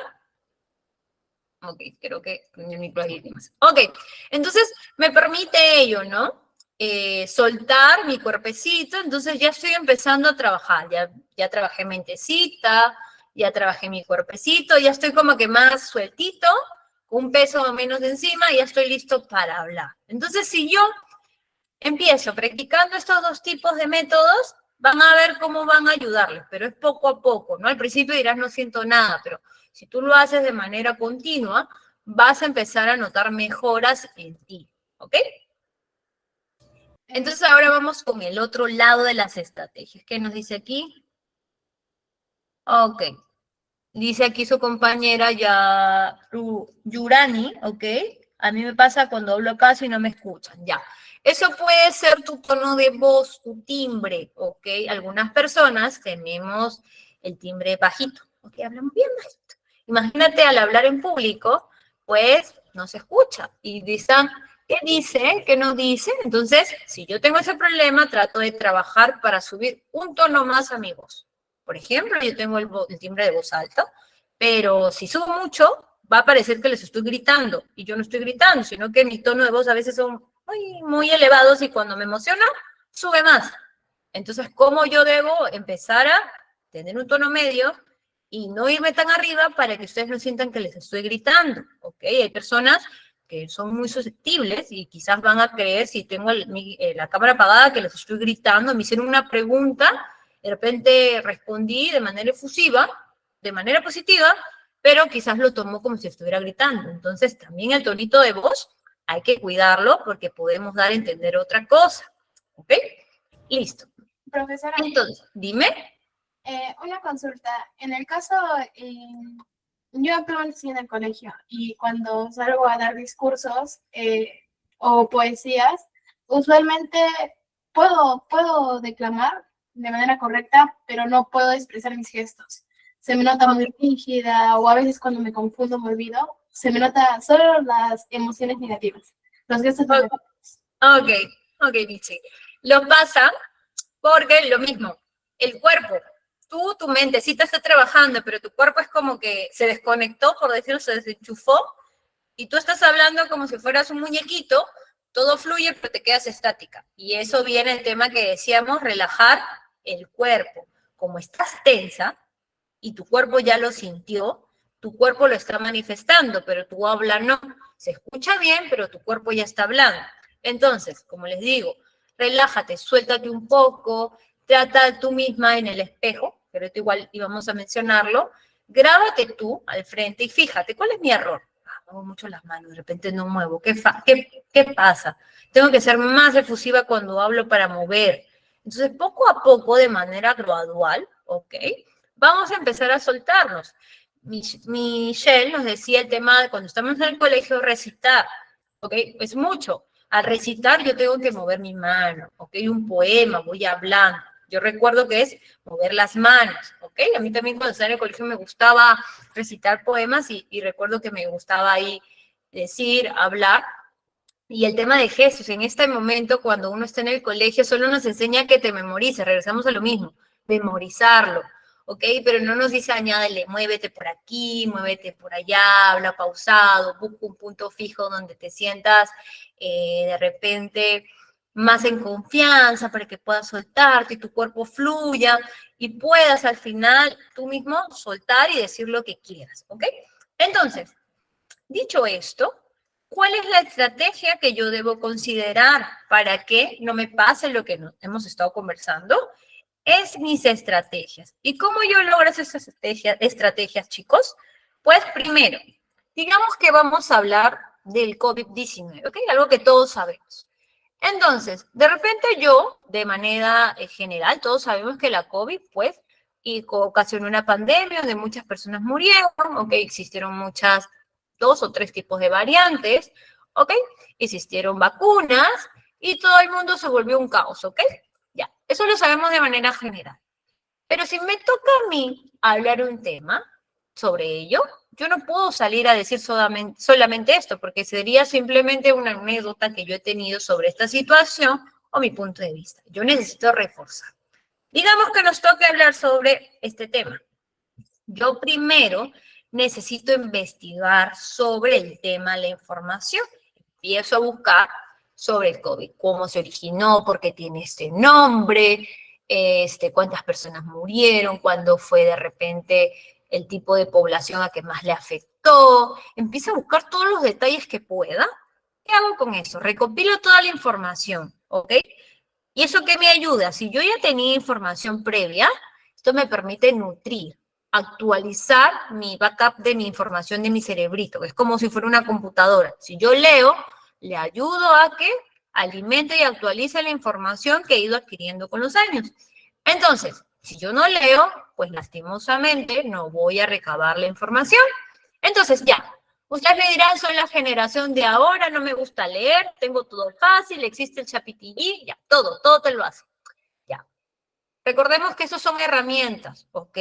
Ok, creo que mi micro ahí más. Ok, entonces me permite ello, ¿no? Soltar mi cuerpecito, entonces ya estoy empezando a trabajar, ya trabajé mentecita, ya trabajé mi cuerpecito, ya estoy como que más sueltito, con un peso menos de encima, y ya estoy listo para hablar. Entonces, si yo empiezo practicando estos dos tipos de métodos, van a ver cómo van a ayudarles, pero es poco a poco, ¿no? Al principio dirás, no siento nada, pero si tú lo haces de manera continua, vas a empezar a notar mejoras en ti, ¿ok? Entonces ahora vamos con el otro lado de las estrategias. ¿Qué nos dice aquí? Ok. Dice aquí su compañera Yurani, ¿ok? A mí me pasa cuando hablo casi y no me escuchan, ya. Eso puede ser tu tono de voz, tu timbre, ¿ok? Algunas personas tenemos el timbre bajito, ¿ok? Hablamos bien bajito. Imagínate al hablar en público, pues no se escucha. Y dicen, ¿qué dice? ¿Qué no dice? Entonces, si yo tengo ese problema, trato de trabajar para subir un tono más a mi voz. Por ejemplo, yo tengo el timbre de voz alto, pero si subo mucho, va a parecer que les estoy gritando, y yo no estoy gritando, sino que mi tono de voz a veces son muy, muy elevados y cuando me emociona, sube más. Entonces, ¿cómo yo debo empezar a tener un tono medio y no irme tan arriba para que ustedes no sientan que les estoy gritando? ¿Ok? Hay personas que son muy susceptibles y quizás van a creer, si tengo la cámara apagada, que les estoy gritando. Me hicieron una pregunta, de repente respondí de manera efusiva, de manera positiva, pero quizás lo tomó como si estuviera gritando. Entonces, también el tonito de voz hay que cuidarlo porque podemos dar a entender otra cosa. ¿Ok? Listo. Profesora, Entonces, dime. una consulta. En el caso, yo actualmente en el colegio y cuando salgo a dar discursos o poesías, usualmente puedo declamar de manera correcta, pero no puedo expresar mis gestos. Se me nota muy rígida o a veces cuando me confundo me olvido, se me nota solo las emociones negativas, los gestos negativos. Ok, Michi. Lo pasa porque lo mismo, el cuerpo, tu mentecita está trabajando, pero tu cuerpo es como que se desconectó, por decirlo, se desenchufó, y tú estás hablando como si fueras un muñequito, todo fluye, pero te quedas estática. Y eso viene el tema que decíamos, relajar el cuerpo. Como estás tensa, y tu cuerpo ya lo sintió, tu cuerpo lo está manifestando, pero tu habla no. Se escucha bien, pero tu cuerpo ya está hablando. Entonces, como les digo, relájate, suéltate un poco, trata tú misma en el espejo, pero esto igual íbamos a mencionarlo, grábate tú al frente y fíjate, ¿cuál es mi error? Muevo mucho las manos, de repente no muevo, ¿qué pasa? Tengo que ser más efusiva cuando hablo para mover. Entonces, poco a poco, de manera gradual, ¿ok? Vamos a empezar a soltarnos. Michelle nos decía el tema de cuando estamos en el colegio, recitar, ¿ok? Es mucho. Al recitar yo tengo que mover mi mano, ¿ok? Un poema, voy hablando. Yo recuerdo que es mover las manos, ¿ok? A mí también cuando estaba en el colegio me gustaba recitar poemas y recuerdo que me gustaba ahí decir, hablar. Y el tema de gestos, en este momento cuando uno está en el colegio solo nos enseña que te memorices, regresamos a lo mismo, memorizarlo, ¿ok? Pero no nos dice añádele, muévete por aquí, muévete por allá, habla pausado, busca un punto fijo donde te sientas de repente más en confianza para que puedas soltarte y tu cuerpo fluya y puedas al final tú mismo soltar y decir lo que quieras, ¿ok? Entonces, dicho esto, ¿cuál es la estrategia que yo debo considerar para que no me pase lo que hemos estado conversando? Es mis estrategias. ¿Y cómo yo logro esas estrategias, chicos? Pues primero, digamos que vamos a hablar del COVID-19, ¿ok? Algo que todos sabemos. Entonces, de repente yo, de manera general, todos sabemos que la COVID, pues, ocasionó una pandemia donde muchas personas murieron, ¿ok? Existieron muchas, 2 o 3 tipos de variantes, ¿ok? Existieron vacunas y todo el mundo se volvió un caos, ¿ok? Ya, eso lo sabemos de manera general. Pero si me toca a mí hablar un tema sobre ello, yo no puedo salir a decir solamente esto, porque sería simplemente una anécdota que yo he tenido sobre esta situación o mi punto de vista. Yo necesito reforzar. Digamos que nos toque hablar sobre este tema. Yo primero necesito investigar sobre el tema, la información. Empiezo a buscar sobre el COVID, cómo se originó, por qué tiene este nombre, cuántas personas murieron, cuándo fue de repente el tipo de población a que más le afectó. Empiezo a buscar todos los detalles que pueda. ¿Qué hago con eso? Recopilo toda la información, ¿ok? ¿Y eso qué me ayuda? Si yo ya tenía información previa, esto me permite nutrir, actualizar mi backup de mi información de mi cerebrito, que es como si fuera una computadora. Si yo leo, le ayudo a que alimente y actualice la información que he ido adquiriendo con los años. Entonces, si yo no leo, pues lastimosamente no voy a recabar la información. Entonces, ya, ustedes me dirán, soy la generación de ahora, no me gusta leer, tengo todo fácil, existe el ChatGPT, ya, todo te lo hace. Ya. Recordemos que eso son herramientas, ¿ok?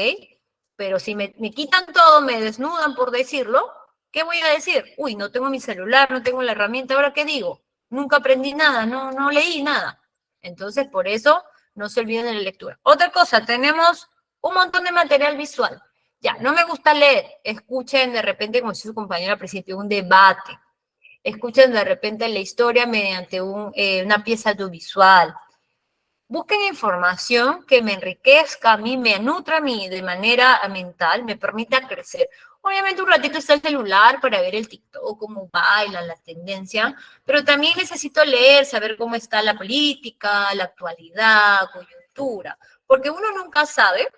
Pero si me quitan todo, me desnudan por decirlo, ¿qué voy a decir? Uy, no tengo mi celular, no tengo la herramienta, ¿ahora qué digo? Nunca aprendí nada, no leí nada. Entonces, por eso, no se olviden de la lectura. Otra cosa, tenemos un montón de material visual. Ya, no me gusta leer. Escuchen de repente, como decía su compañera al principio, un debate. Escuchen de repente la historia mediante una pieza audiovisual. Busquen información que me enriquezca a mí, me nutra a mí de manera mental, me permita crecer. Obviamente un ratito está el celular para ver el TikTok, cómo baila, la tendencia, pero también necesito leer, saber cómo está la política, la actualidad, coyuntura, porque uno nunca sabe,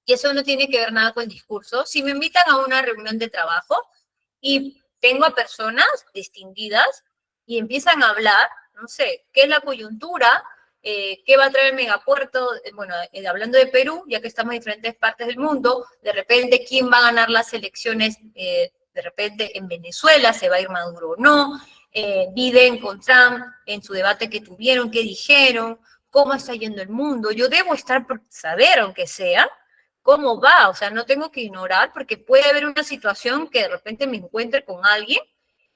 y eso no tiene que ver nada con el discurso. Si me invitan a una reunión de trabajo y tengo a personas distinguidas y empiezan a hablar, no sé, ¿qué es la coyuntura? ¿Qué va a traer el megapuerto? Bueno, hablando de Perú, ya que estamos en diferentes partes del mundo, de repente, ¿quién va a ganar las elecciones? De repente, en Venezuela, ¿se va a ir Maduro o no? Biden con Trump, en su debate que tuvieron, ¿qué dijeron? ¿Cómo está yendo el mundo? Yo debo estar por saber, aunque sea, cómo va. O sea, no tengo que ignorar, porque puede haber una situación que de repente me encuentre con alguien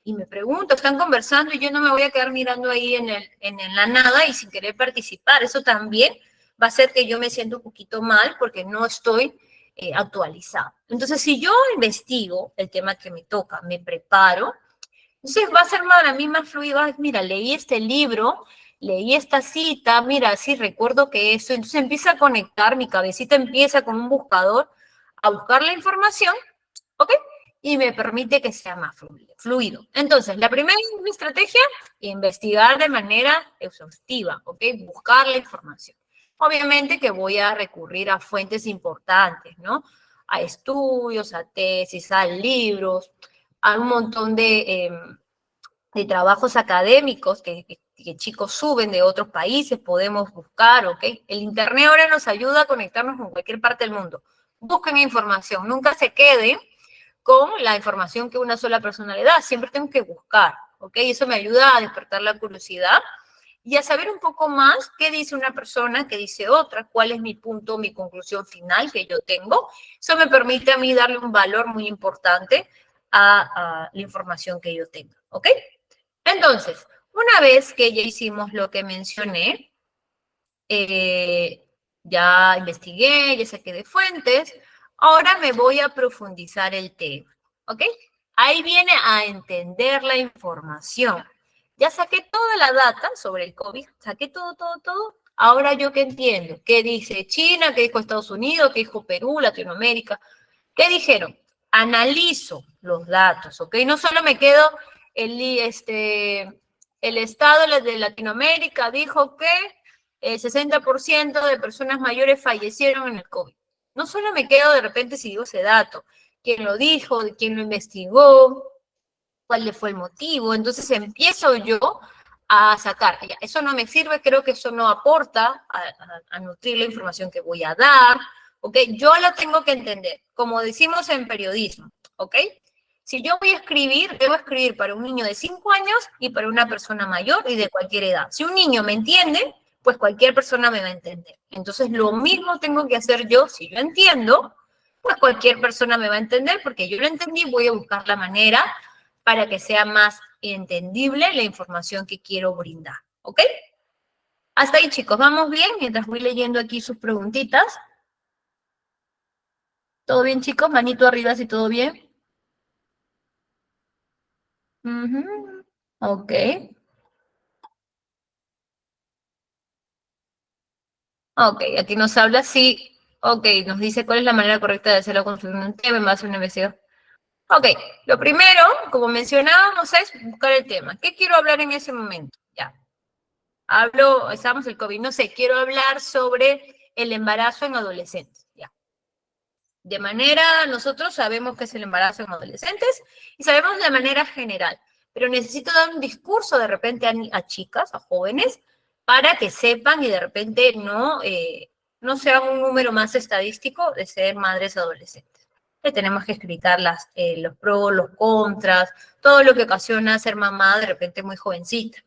y me pregunto, están conversando y yo no me voy a quedar mirando ahí en la nada y sin querer participar. Eso también va a hacer que yo me sienta un poquito mal porque no estoy actualizada. Entonces, si yo investigo el tema que me toca, me preparo, entonces va a ser para mí más fluido. Mira, leí este libro, leí esta cita, mira, sí, recuerdo que eso. Entonces empieza a conectar, mi cabecita empieza con un buscador a buscar la información, ¿ok? Y me permite que sea más fluido. Entonces, la primera estrategia, investigar de manera exhaustiva, ¿ok? Buscar la información. Obviamente que voy a recurrir a fuentes importantes, ¿no? A estudios, a tesis, a libros, a un montón de trabajos académicos que chicos suben de otros países, podemos buscar, ¿ok? El Internet ahora nos ayuda a conectarnos con cualquier parte del mundo. Busquen información, nunca se queden con la información que una sola persona le da, siempre tengo que buscar, ¿ok? Eso me ayuda a despertar la curiosidad y a saber un poco más qué dice una persona, qué dice otra, cuál es mi punto, mi conclusión final que yo tengo. Eso me permite a mí darle un valor muy importante a la información que yo tenga, ¿ok? Entonces, una vez que ya hicimos lo que mencioné, ya investigué, ya saqué de fuentes, ahora me voy a profundizar el tema, ¿ok? Ahí viene a entender la información. Ya saqué toda la data sobre el COVID, saqué todo. Ahora yo qué entiendo, qué dice China, qué dijo Estados Unidos, qué dijo Perú, Latinoamérica, qué dijeron. Analizo los datos, ¿ok? No solo me quedo el Estado de Latinoamérica dijo que el 60% de personas mayores fallecieron en el COVID. No solo me quedo de repente si digo ese dato, quién lo dijo, quién lo investigó, cuál fue el motivo. Entonces empiezo yo a sacar, ya, eso no me sirve, creo que eso no aporta a nutrir la información que voy a dar, ¿ok? Yo lo tengo que entender, como decimos en periodismo, ¿ok? Si yo voy a escribir, debo escribir para un niño de 5 años y para una persona mayor y de cualquier edad. Si un niño me entiende, pues cualquier persona me va a entender. Entonces, lo mismo tengo que hacer yo. Si yo entiendo, pues cualquier persona me va a entender porque yo lo entendí, voy a buscar la manera para que sea más entendible la información que quiero brindar, ¿ok? Hasta ahí, chicos, ¿vamos bien? Mientras voy leyendo aquí sus preguntitas. ¿Todo bien, chicos? Manito arriba si todo bien. Ok. Ok, aquí nos habla, sí. Ok, nos dice cuál es la manera correcta de hacerlo construir un tema en base a una investigación. Ok, lo primero, como mencionábamos, es buscar el tema. ¿Qué quiero hablar en ese momento? Ya. Estamos el COVID, no sé, quiero hablar sobre el embarazo en adolescentes. Ya. De manera, nosotros sabemos qué es el embarazo en adolescentes y sabemos de manera general, pero necesito dar un discurso de repente a chicas, a jóvenes, para que sepan y de repente no sean un número más estadístico de ser madres adolescentes. Tenemos que explicar los pros, los contras, todo lo que ocasiona ser mamá de repente muy jovencita.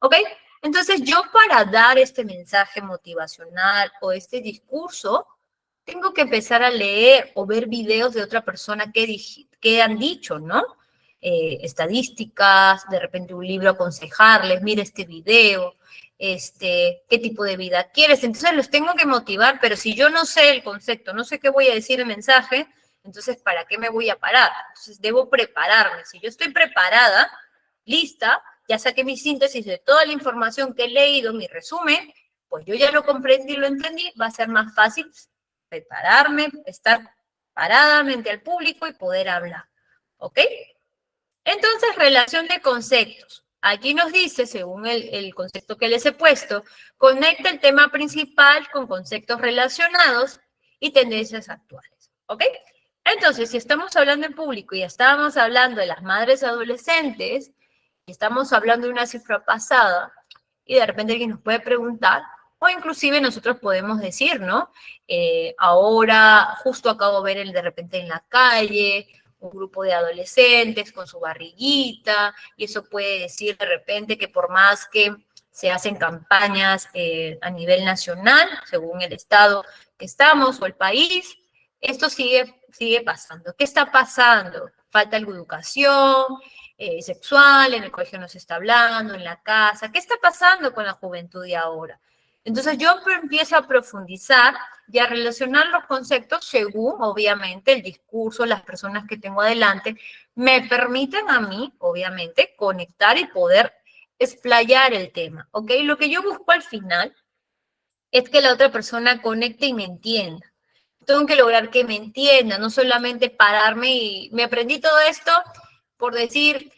¿Ok? Entonces yo para dar este mensaje motivacional o este discurso, tengo que empezar a leer o ver videos de otra persona que han dicho, ¿no? Estadísticas, de repente un libro, aconsejarles, mira este video, qué tipo de vida quieres. Entonces los tengo que motivar, pero si yo no sé el concepto, no sé qué voy a decir el mensaje, Entonces, ¿para qué me voy a parar? Entonces, debo prepararme. Si yo estoy preparada, lista, ya saqué mi síntesis de toda la información que he leído, mi resumen, pues yo ya lo comprendí, lo entendí, va a ser más fácil prepararme, estar parada frente al público y poder hablar. ¿Ok? Entonces, relación de conceptos. Aquí nos dice, según el concepto que les he puesto, conecta el tema principal con conceptos relacionados y tendencias actuales. ¿Ok? Entonces, si estamos hablando en público y estábamos hablando de las madres adolescentes, y estamos hablando de una cifra pasada, y de repente alguien nos puede preguntar, o inclusive nosotros podemos decir, ¿no? Ahora justo acabo de ver de repente en la calle un grupo de adolescentes con su barriguita, y eso puede decir de repente que por más que se hacen campañas a nivel nacional, según el estado que estamos o el país, esto sigue pasando. ¿Qué está pasando? Falta la educación sexual, en el colegio no se está hablando, en la casa. ¿Qué está pasando con la juventud de ahora? Entonces yo empiezo a profundizar y a relacionar los conceptos según, obviamente, el discurso, las personas que tengo adelante, me permiten a mí, obviamente, conectar y poder explayar el tema, ¿ok? Lo que yo busco al final es que la otra persona conecte y me entienda. Tengo que lograr que me entienda, no solamente pararme y me aprendí todo esto por decir,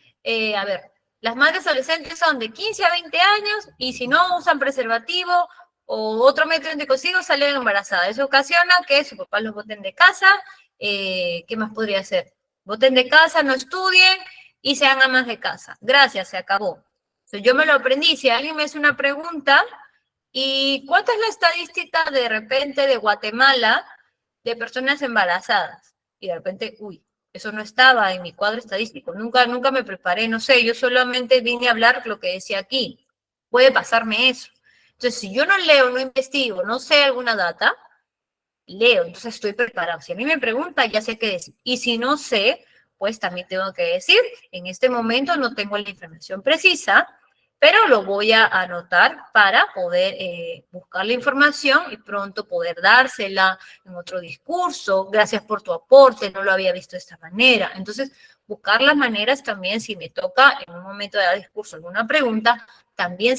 a ver, las madres adolescentes son de 15 a 20 años y si no usan preservativo o otro método anticonceptivo salen embarazadas. Eso ocasiona que sus papás los boten de casa. ¿Qué más podría hacer? Boten de casa, no estudien y sean amas de casa. Gracias, se acabó. Entonces, yo me lo aprendí. Si alguien me hace una pregunta, ¿y cuánta es la estadística de repente de Guatemala de personas embarazadas? Y de repente, uy, eso no estaba en mi cuadro estadístico, nunca me preparé, no sé, yo solamente vine a hablar lo que decía aquí. Puede pasarme eso. Entonces, si yo no leo, no investigo, no sé alguna data, leo, entonces estoy preparado. Si a mí me preguntan, ya sé qué decir. Y si no sé, pues también tengo que decir, en este momento no tengo la información precisa, pero lo voy a anotar para poder buscar la información y pronto poder dársela en otro discurso. Gracias por tu aporte, no lo había visto de esta manera. Entonces, buscar las maneras también, si me toca en un momento de dar discurso alguna pregunta, también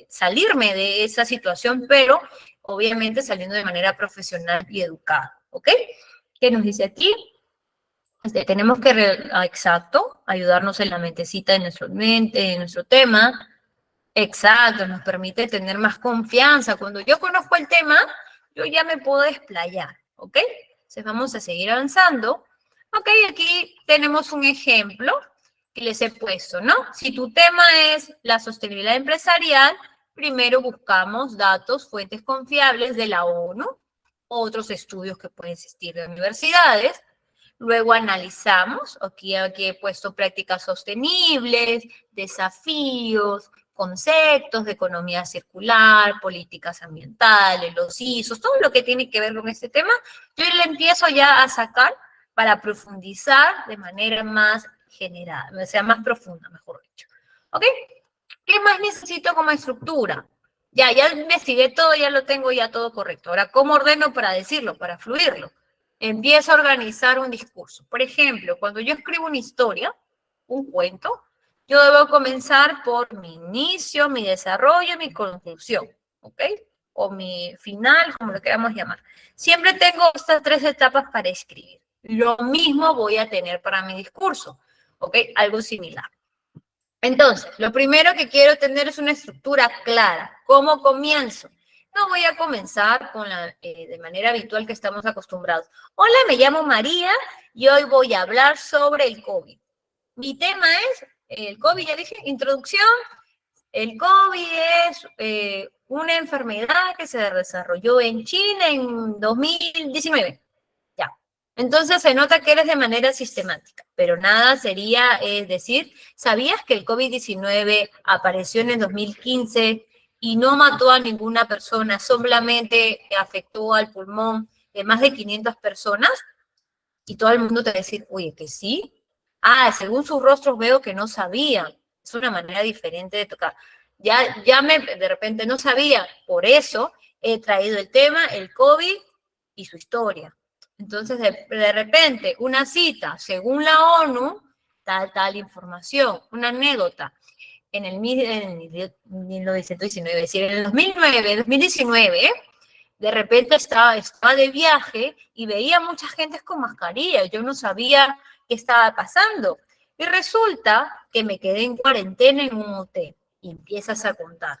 salirme de esa situación, pero obviamente saliendo de manera profesional y educada. ¿Ok? ¿Qué nos dice aquí? Tenemos que, exacto, ayudarnos en la mentecita de nuestra mente, en nuestro tema. Exacto, nos permite tener más confianza. Cuando yo conozco el tema, yo ya me puedo explayar, ¿ok? Entonces vamos a seguir avanzando. Ok, aquí tenemos un ejemplo que les he puesto, ¿no? Si tu tema es la sostenibilidad empresarial, primero buscamos datos, fuentes confiables de la ONU, otros estudios que pueden existir de universidades. Luego analizamos, aquí he puesto prácticas sostenibles, desafíos, conceptos de economía circular, políticas ambientales, los ISOs, todo lo que tiene que ver con este tema, yo le empiezo ya a sacar para profundizar de manera más general, o sea, más profunda, mejor dicho. ¿Ok? ¿Qué más necesito como estructura? Ya investigué todo, ya lo tengo ya todo correcto. Ahora, ¿cómo ordeno para decirlo, para fluirlo? Empiezo a organizar un discurso. Por ejemplo, cuando yo escribo una historia, un cuento, yo debo comenzar por mi inicio, mi desarrollo, mi conclusión, ¿ok? O mi final, como lo queramos llamar. Siempre tengo estas 3 etapas para escribir. Lo mismo voy a tener para mi discurso, ¿ok? Algo similar. Entonces, lo primero que quiero tener es una estructura clara. ¿Cómo comienzo? No voy a comenzar con de manera habitual que estamos acostumbrados. Hola, me llamo María y hoy voy a hablar sobre el COVID. Mi tema es el COVID, ya dije, introducción. El COVID es una enfermedad que se desarrolló en China en 2019. Ya. Entonces se nota que eres de manera sistemática, pero nada sería, es decir, ¿sabías que el COVID-19 apareció en el 2015 y no mató a ninguna persona, solamente afectó al pulmón de más de 500 personas? Y todo el mundo te va a decir, oye, que sí. Ah, según sus rostros veo que no sabían. Es una manera diferente de tocar. De repente no sabía, por eso he traído el tema, el COVID y su historia. Entonces, de repente, una cita, según la ONU, tal información, una anécdota. En el 1919, es decir, en el 2019, de repente estaba de viaje y veía mucha gente con mascarilla. Yo no sabía qué estaba pasando. Y resulta que me quedé en cuarentena en un hotel y empiezas a contar.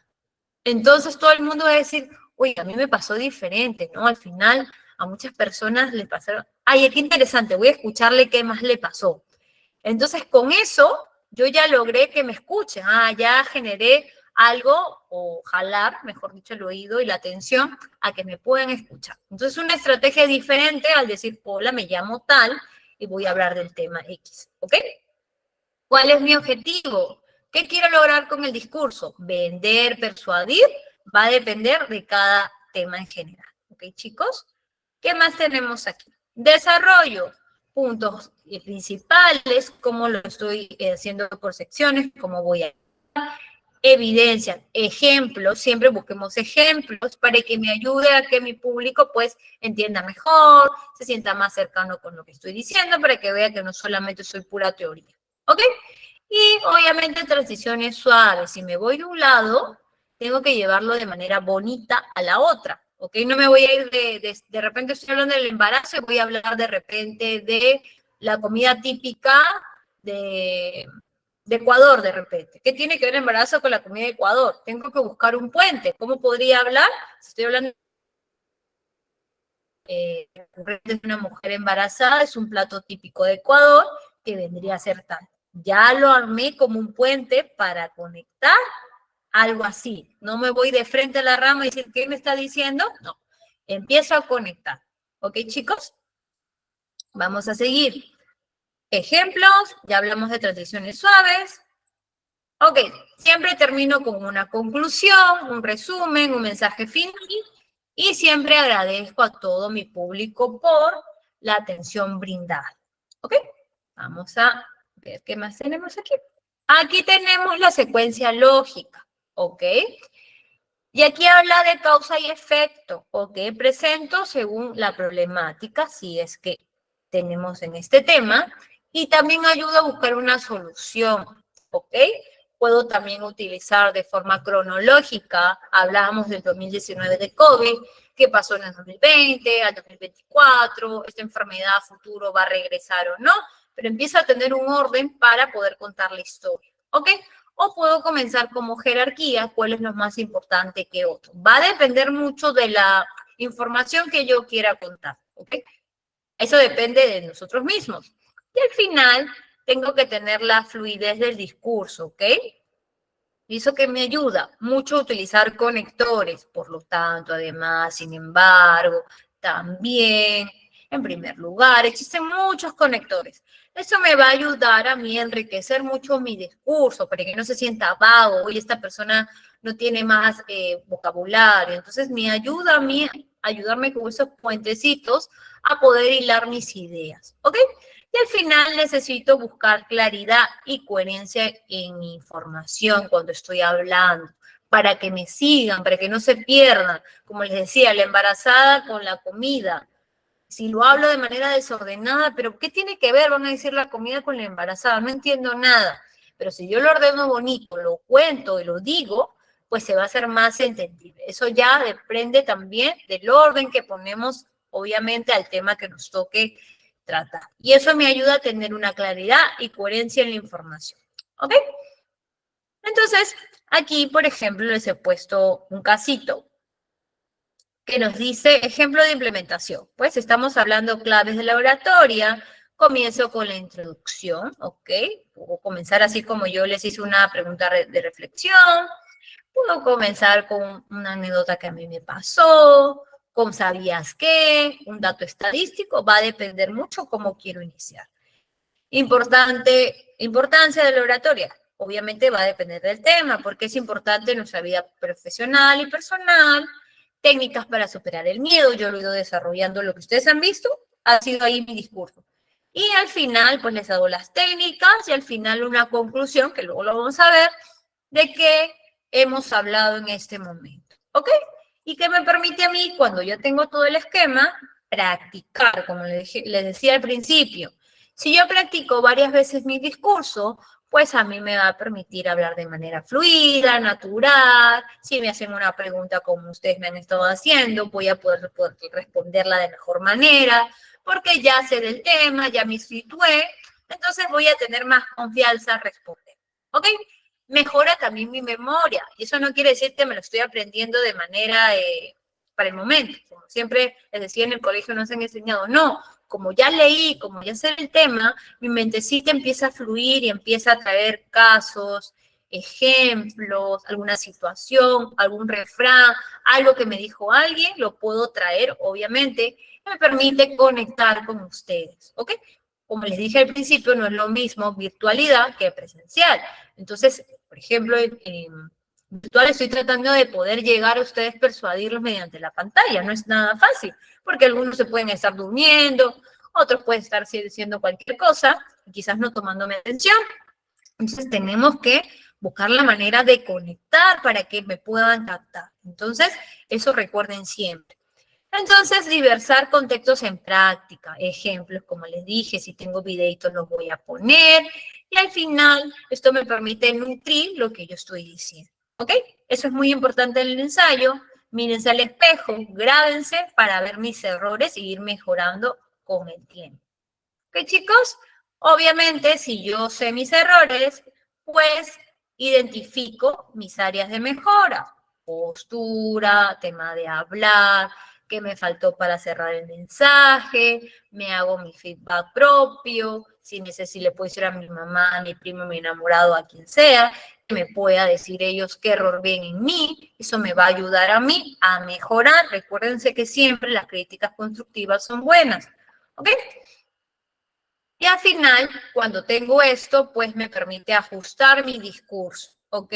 Entonces todo el mundo va a decir, oye, a mí me pasó diferente, ¿no? Al final a muchas personas les pasaron, ay, qué interesante, voy a escucharle qué más le pasó. Entonces con eso yo ya logré que me escuchen, ya generé algo, o jalar, mejor dicho, el oído y la atención a que me puedan escuchar. Entonces una estrategia diferente al decir, hola, me llamo tal y voy a hablar del tema X, ¿ok? ¿Cuál es mi objetivo? ¿Qué quiero lograr con el discurso? Vender, persuadir, va a depender de cada tema en general. ¿Ok, chicos? ¿Qué más tenemos aquí? Desarrollo. Puntos principales, cómo lo estoy haciendo por secciones, cómo voy a... Evidencia, ejemplos, siempre busquemos ejemplos para que me ayude a que mi público pues entienda mejor, se sienta más cercano con lo que estoy diciendo, para que vea que no solamente soy pura teoría. ¿Ok? Y obviamente transiciones suaves. Si me voy de un lado, tengo que llevarlo de manera bonita a la otra. ¿Ok? No me voy a ir de repente estoy hablando del embarazo y voy a hablar de repente de la comida típica de Ecuador de repente. ¿Qué tiene que ver el embarazo con la comida de Ecuador? Tengo que buscar un puente. ¿Cómo podría hablar? Si estoy hablando de una mujer embarazada, es un plato típico de Ecuador que vendría a ser tal. Ya lo armé como un puente para conectar algo así. No me voy de frente a la rama y decir, ¿qué me está diciendo? No. Empiezo a conectar. ¿Ok, chicos? Vamos a seguir. Ejemplos, ya hablamos de transiciones suaves. Ok, siempre termino con una conclusión, un resumen, un mensaje final y siempre agradezco a todo mi público por la atención brindada. Ok, vamos a ver qué más tenemos aquí. Aquí tenemos la secuencia lógica, ok. Y aquí habla de causa y efecto, ok. Presento según la problemática, si es que tenemos en este tema, y también ayuda a buscar una solución, ok. Puedo también utilizar de forma cronológica, hablábamos del 2019 de COVID, qué pasó en el 2020, al 2024, esta enfermedad a futuro va a regresar o no, pero empieza a tener un orden para poder contar la historia, ¿ok? O puedo comenzar como jerarquía, cuál es lo más importante que otro. Va a depender mucho de la información que yo quiera contar, ¿ok? Eso depende de nosotros mismos. Y al final tengo que tener la fluidez del discurso, ¿ok? Y eso que me ayuda mucho a utilizar conectores, por lo tanto, además, sin embargo, también, en primer lugar, existen muchos conectores. Eso me va a ayudar a mí a enriquecer mucho mi discurso, para que no se sienta vago, oye, esta persona no tiene más vocabulario. Entonces, me ayuda a mí, ayudarme con esos puentecitos a poder hilar mis ideas, ¿ok? Y al final necesito buscar claridad y coherencia en mi información cuando estoy hablando, para que me sigan, para que no se pierdan. Como les decía, la embarazada con la comida. Si lo hablo de manera desordenada, pero ¿qué tiene que ver? Van a decir la comida con la embarazada, no entiendo nada. Pero si yo lo ordeno bonito, lo cuento y lo digo, pues se va a hacer más entendible. Eso ya depende también del orden que ponemos, obviamente, al tema que nos toque tratar. Y eso me ayuda a tener una claridad y coherencia en la información. ¿Ok? Entonces, aquí, por ejemplo, les he puesto un casito que nos dice ejemplo de implementación. Pues estamos hablando claves de la oratoria. Comienzo con la introducción, ¿ok? Puedo comenzar así como yo les hice una pregunta de reflexión. Puedo comenzar con una anécdota que a mí me pasó, con sabías qué, un dato estadístico, va a depender mucho cómo quiero iniciar. Importancia de la oratoria. Obviamente va a depender del tema, porque es importante en nuestra vida profesional y personal. Técnicas para superar el miedo, yo lo he ido desarrollando, lo que ustedes han visto, ha sido ahí mi discurso. Y al final, pues les hago las técnicas y al final una conclusión, que luego lo vamos a ver, de qué hemos hablado en este momento, ¿ok? Y que me permite a mí, cuando ya tengo todo el esquema, practicar, como les decía al principio. Si yo practico varias veces mi discurso, pues a mí me va a permitir hablar de manera fluida, natural. Si me hacen una pregunta como ustedes me han estado haciendo, voy a poder responderla de mejor manera, porque ya sé del tema, ya me situé, entonces voy a tener más confianza al responder. ¿Ok? Mejora también mi memoria, y eso no quiere decir que me lo estoy aprendiendo de manera para el momento. Como siempre les decía en el colegio, nos han enseñado, no, como ya leí, como ya sé el tema, mi mentecita empieza a fluir y empieza a traer casos, ejemplos, alguna situación, algún refrán, algo que me dijo alguien, lo puedo traer, obviamente, y me permite conectar con ustedes, ¿ok? Como les dije al principio, no es lo mismo virtualidad que presencial. Entonces, por ejemplo, en virtual estoy tratando de poder llegar a ustedes, persuadirlos mediante la pantalla. No es nada fácil, porque algunos se pueden estar durmiendo, otros pueden estar diciendo cualquier cosa, y quizás no tomándome atención. Entonces tenemos que buscar la manera de conectar para que me puedan captar. Entonces, eso recuerden siempre. Entonces, diversar contextos en práctica. Ejemplos, como les dije, si tengo videitos los voy a poner. Y al final, esto me permite nutrir lo que yo estoy diciendo. ¿Ok? Eso es muy importante en el ensayo. Mírense al espejo, grábense para ver mis errores y ir mejorando con el tiempo. ¿Ok, chicos? Obviamente, si yo sé mis errores, pues identifico mis áreas de mejora. Postura, tema de hablar, qué me faltó para cerrar el mensaje, me hago mi feedback propio, si le puedo decir a mi mamá, a mi primo, a mi enamorado, a quien sea, que me pueda decir ellos qué error ven en mí, eso me va a ayudar a mí a mejorar. Recuérdense que siempre las críticas constructivas son buenas, ¿ok? Y al final, cuando tengo esto, pues me permite ajustar mi discurso, ¿ok?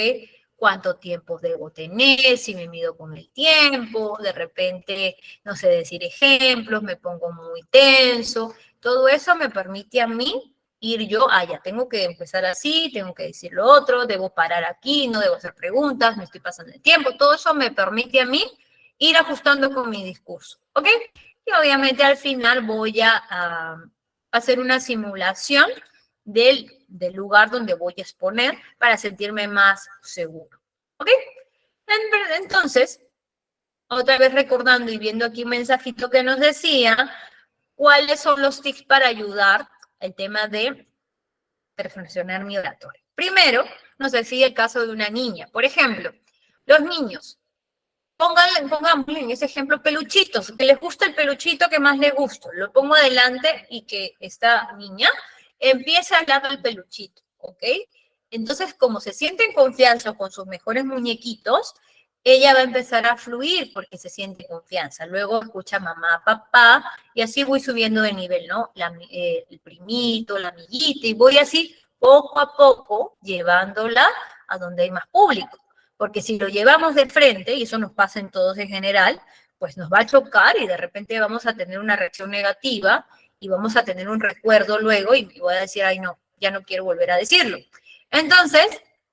Cuánto tiempo debo tener, si me mido con el tiempo, de repente, no sé decir ejemplos, me pongo muy tenso. Todo eso me permite a mí ir yo, ya tengo que empezar así, tengo que decir lo otro, debo parar aquí, no debo hacer preguntas, me estoy pasando el tiempo. Todo eso me permite a mí ir ajustando con mi discurso, ¿ok? Y obviamente al final voy a hacer una simulación del lugar donde voy a exponer para sentirme más seguro. ¿Ok? Entonces, otra vez recordando y viendo aquí un mensajito que nos decía, ¿cuáles son los tips para ayudar el tema de perfeccionar mi oratoria? Primero, nos decía el caso de una niña. Por ejemplo, los niños, pongámosle en ese ejemplo peluchitos, que les gusta el peluchito que más les gusta. Lo pongo adelante y que esta niña empiece a hablar del peluchito, ¿ok? Entonces, como se siente en confianza con sus mejores muñequitos, ella va a empezar a fluir porque se siente confianza. Luego escucha mamá, papá, y así voy subiendo de nivel, ¿no? El primito, la amiguita, y voy así poco a poco llevándola a donde hay más público. Porque si lo llevamos de frente, y eso nos pasa en todos en general, pues nos va a chocar y de repente vamos a tener una reacción negativa y vamos a tener un recuerdo luego y voy a decir, ay no, ya no quiero volver a decirlo. Entonces,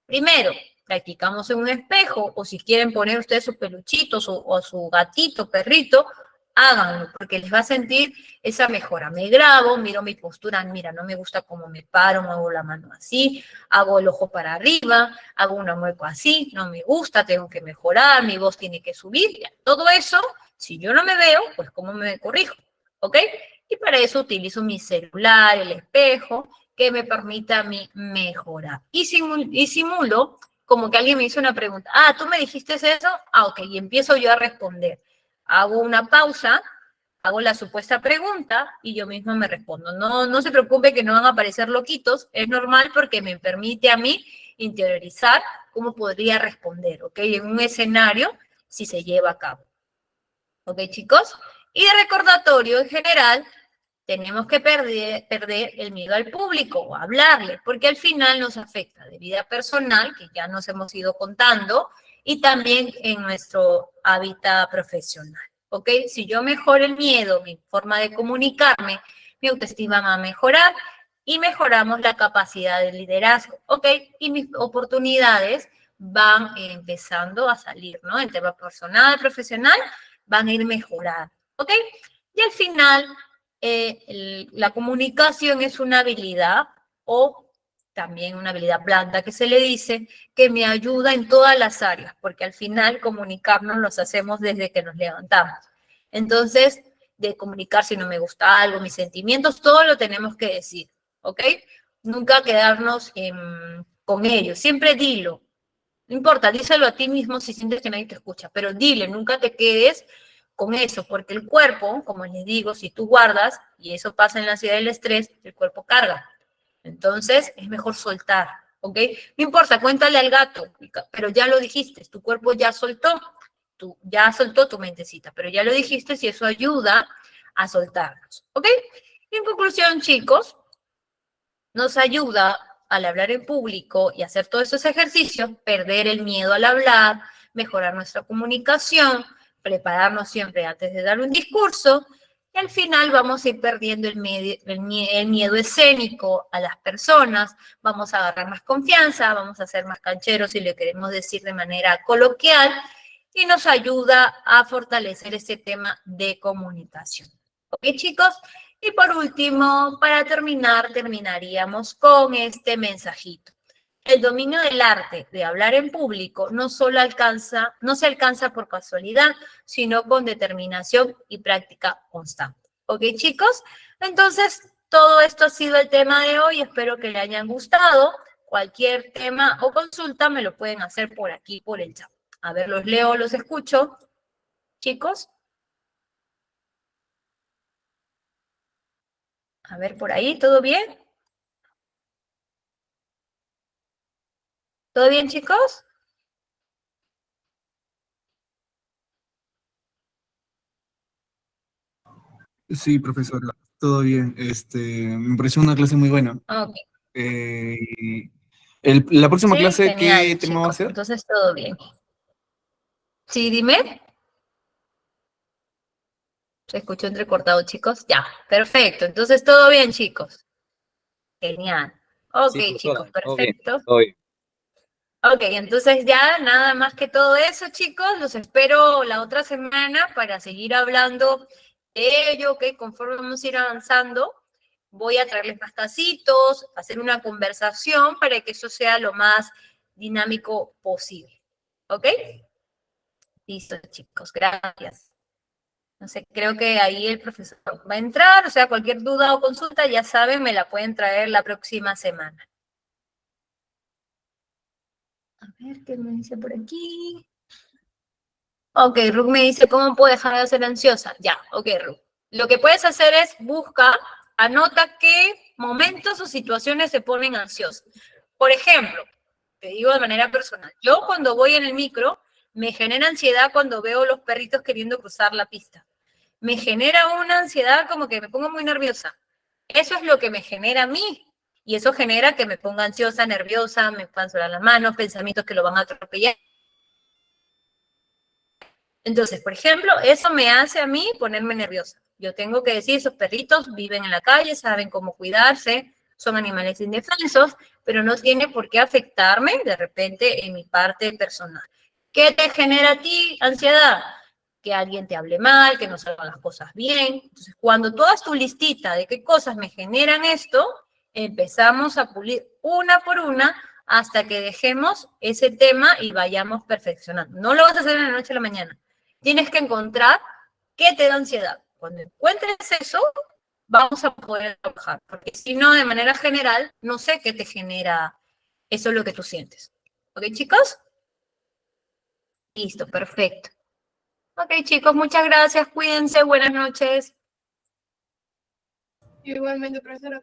primero, practicamos en un espejo, o si quieren poner ustedes sus peluchitos o su gatito, perrito, háganlo, porque les va a sentir esa mejora. Me grabo, miro mi postura, mira, no me gusta cómo me paro, muevo la mano así, hago el ojo para arriba, hago una mueca así, no me gusta, tengo que mejorar, mi voz tiene que subir. Ya. Todo eso, si yo no me veo, pues ¿cómo me corrijo? ¿Ok? Y para eso utilizo mi celular, el espejo, que me permita a mí mejorar. Y simulo como que alguien me hizo una pregunta. ¿Tú me dijiste eso? Ok, y empiezo yo a responder. Hago una pausa, hago la supuesta pregunta y yo misma me respondo. No se preocupe que no van a aparecer loquitos, es normal porque me permite a mí interiorizar cómo podría responder, ¿ok? En un escenario si se lleva a cabo. ¿Ok, chicos? Y de recordatorio en general, tenemos que perder el miedo al público o hablarle, porque al final nos afecta de vida personal, que ya nos hemos ido contando, y también en nuestro hábitat profesional, ¿ok? Si yo mejoro el miedo, mi forma de comunicarme, mi autoestima va a mejorar y mejoramos la capacidad de liderazgo, ¿ok? Y mis oportunidades van empezando a salir, ¿no? En tema personal, profesional, van a ir mejorando, ¿ok? Y Y al final, la comunicación es una habilidad o también una habilidad blanda que se le dice, que me ayuda en todas las áreas, porque al final comunicarnos los hacemos desde que nos levantamos. Entonces, de comunicar si no me gusta algo, mis sentimientos, todo lo tenemos que decir, ¿ok? Nunca quedarnos con ellos, siempre dilo. No importa, díselo a ti mismo si sientes que nadie te escucha, pero dile, nunca te quedes con eso, porque el cuerpo, como les digo, si tú guardas, y eso pasa en la ansiedad y el estrés, el cuerpo carga. Entonces, es mejor soltar, ¿ok? No importa, cuéntale al gato, pero ya lo dijiste, tu cuerpo ya soltó tu mentecita, pero ya lo dijiste y eso ayuda a soltarnos, ¿ok? Y en conclusión, chicos, nos ayuda al hablar en público y hacer todos esos ejercicios, perder el miedo al hablar, mejorar nuestra comunicación, prepararnos siempre antes de dar un discurso, y al final vamos a ir perdiendo el miedo escénico a las personas, vamos a agarrar más confianza, vamos a ser más cancheros si le queremos decir de manera coloquial, y nos ayuda a fortalecer este tema de comunicación. ¿Ok, chicos? Y por último, para terminar, terminaríamos con este mensajito. El dominio del arte de hablar en público no se alcanza por casualidad, sino con determinación y práctica constante. ¿Ok, chicos? Entonces, todo esto ha sido el tema de hoy. Espero que le hayan gustado. Cualquier tema o consulta me lo pueden hacer por aquí, por el chat. A ver, los leo, los escucho. Chicos. A ver, por ahí, ¿todo bien? ¿Todo bien, chicos? Sí, profesora, todo bien. Me pareció una clase muy buena. Ok. Eh, la próxima Sí, clase, genial, ¿qué tema va a chicos. ser? Entonces, todo bien. Sí, dime. Se escuchó entrecortado, chicos. Ya, perfecto. Entonces, todo bien, chicos. Genial. Ok, Sí, chicos, profesora, todo bien, perfecto. todo bien. Ok, entonces ya nada más que todo eso, chicos. Los espero la otra semana para seguir hablando de ello, que conforme vamos a ir avanzando, voy a traerles más casitos, hacer una conversación para que eso sea lo más dinámico posible. ¿Ok? Listo, chicos, gracias. No sé, creo que ahí el profesor va a entrar, o sea, cualquier duda o consulta, ya saben, me la pueden traer la próxima semana. A ver, ¿qué me dice por aquí? Ok, Ruth me dice, ¿cómo puedo dejar de ser ansiosa? Ya, ok, Ruth. Lo que puedes hacer es anota qué momentos o situaciones se ponen ansiosas. Por ejemplo, te digo de manera personal, yo cuando voy en el micro, me genera ansiedad cuando veo los perritos queriendo cruzar la pista. Me genera una ansiedad como que me pongo muy nerviosa. Eso es lo que me genera a mí. Y eso genera que me ponga ansiosa, nerviosa, me puedan sudar las manos, pensamientos que lo van a atropellar. Entonces, por ejemplo, eso me hace a mí ponerme nerviosa. Yo tengo que decir, esos perritos viven en la calle, saben cómo cuidarse, son animales indefensos, pero no tiene por qué afectarme de repente en mi parte personal. ¿Qué te genera a ti ansiedad? Que alguien te hable mal, que no salgan las cosas bien. Entonces, cuando tú hagas tu listita de qué cosas me generan esto, empezamos a pulir una por una hasta que dejemos ese tema y vayamos perfeccionando. No lo vas a hacer en la noche a la mañana. Tienes que encontrar qué te da ansiedad. Cuando encuentres eso, vamos a poder trabajar. Porque si no, de manera general, no sé qué te genera eso lo que tú sientes. ¿Ok, chicos? Listo, perfecto. Ok, chicos, muchas gracias. Cuídense. Buenas noches. Igualmente, profesora.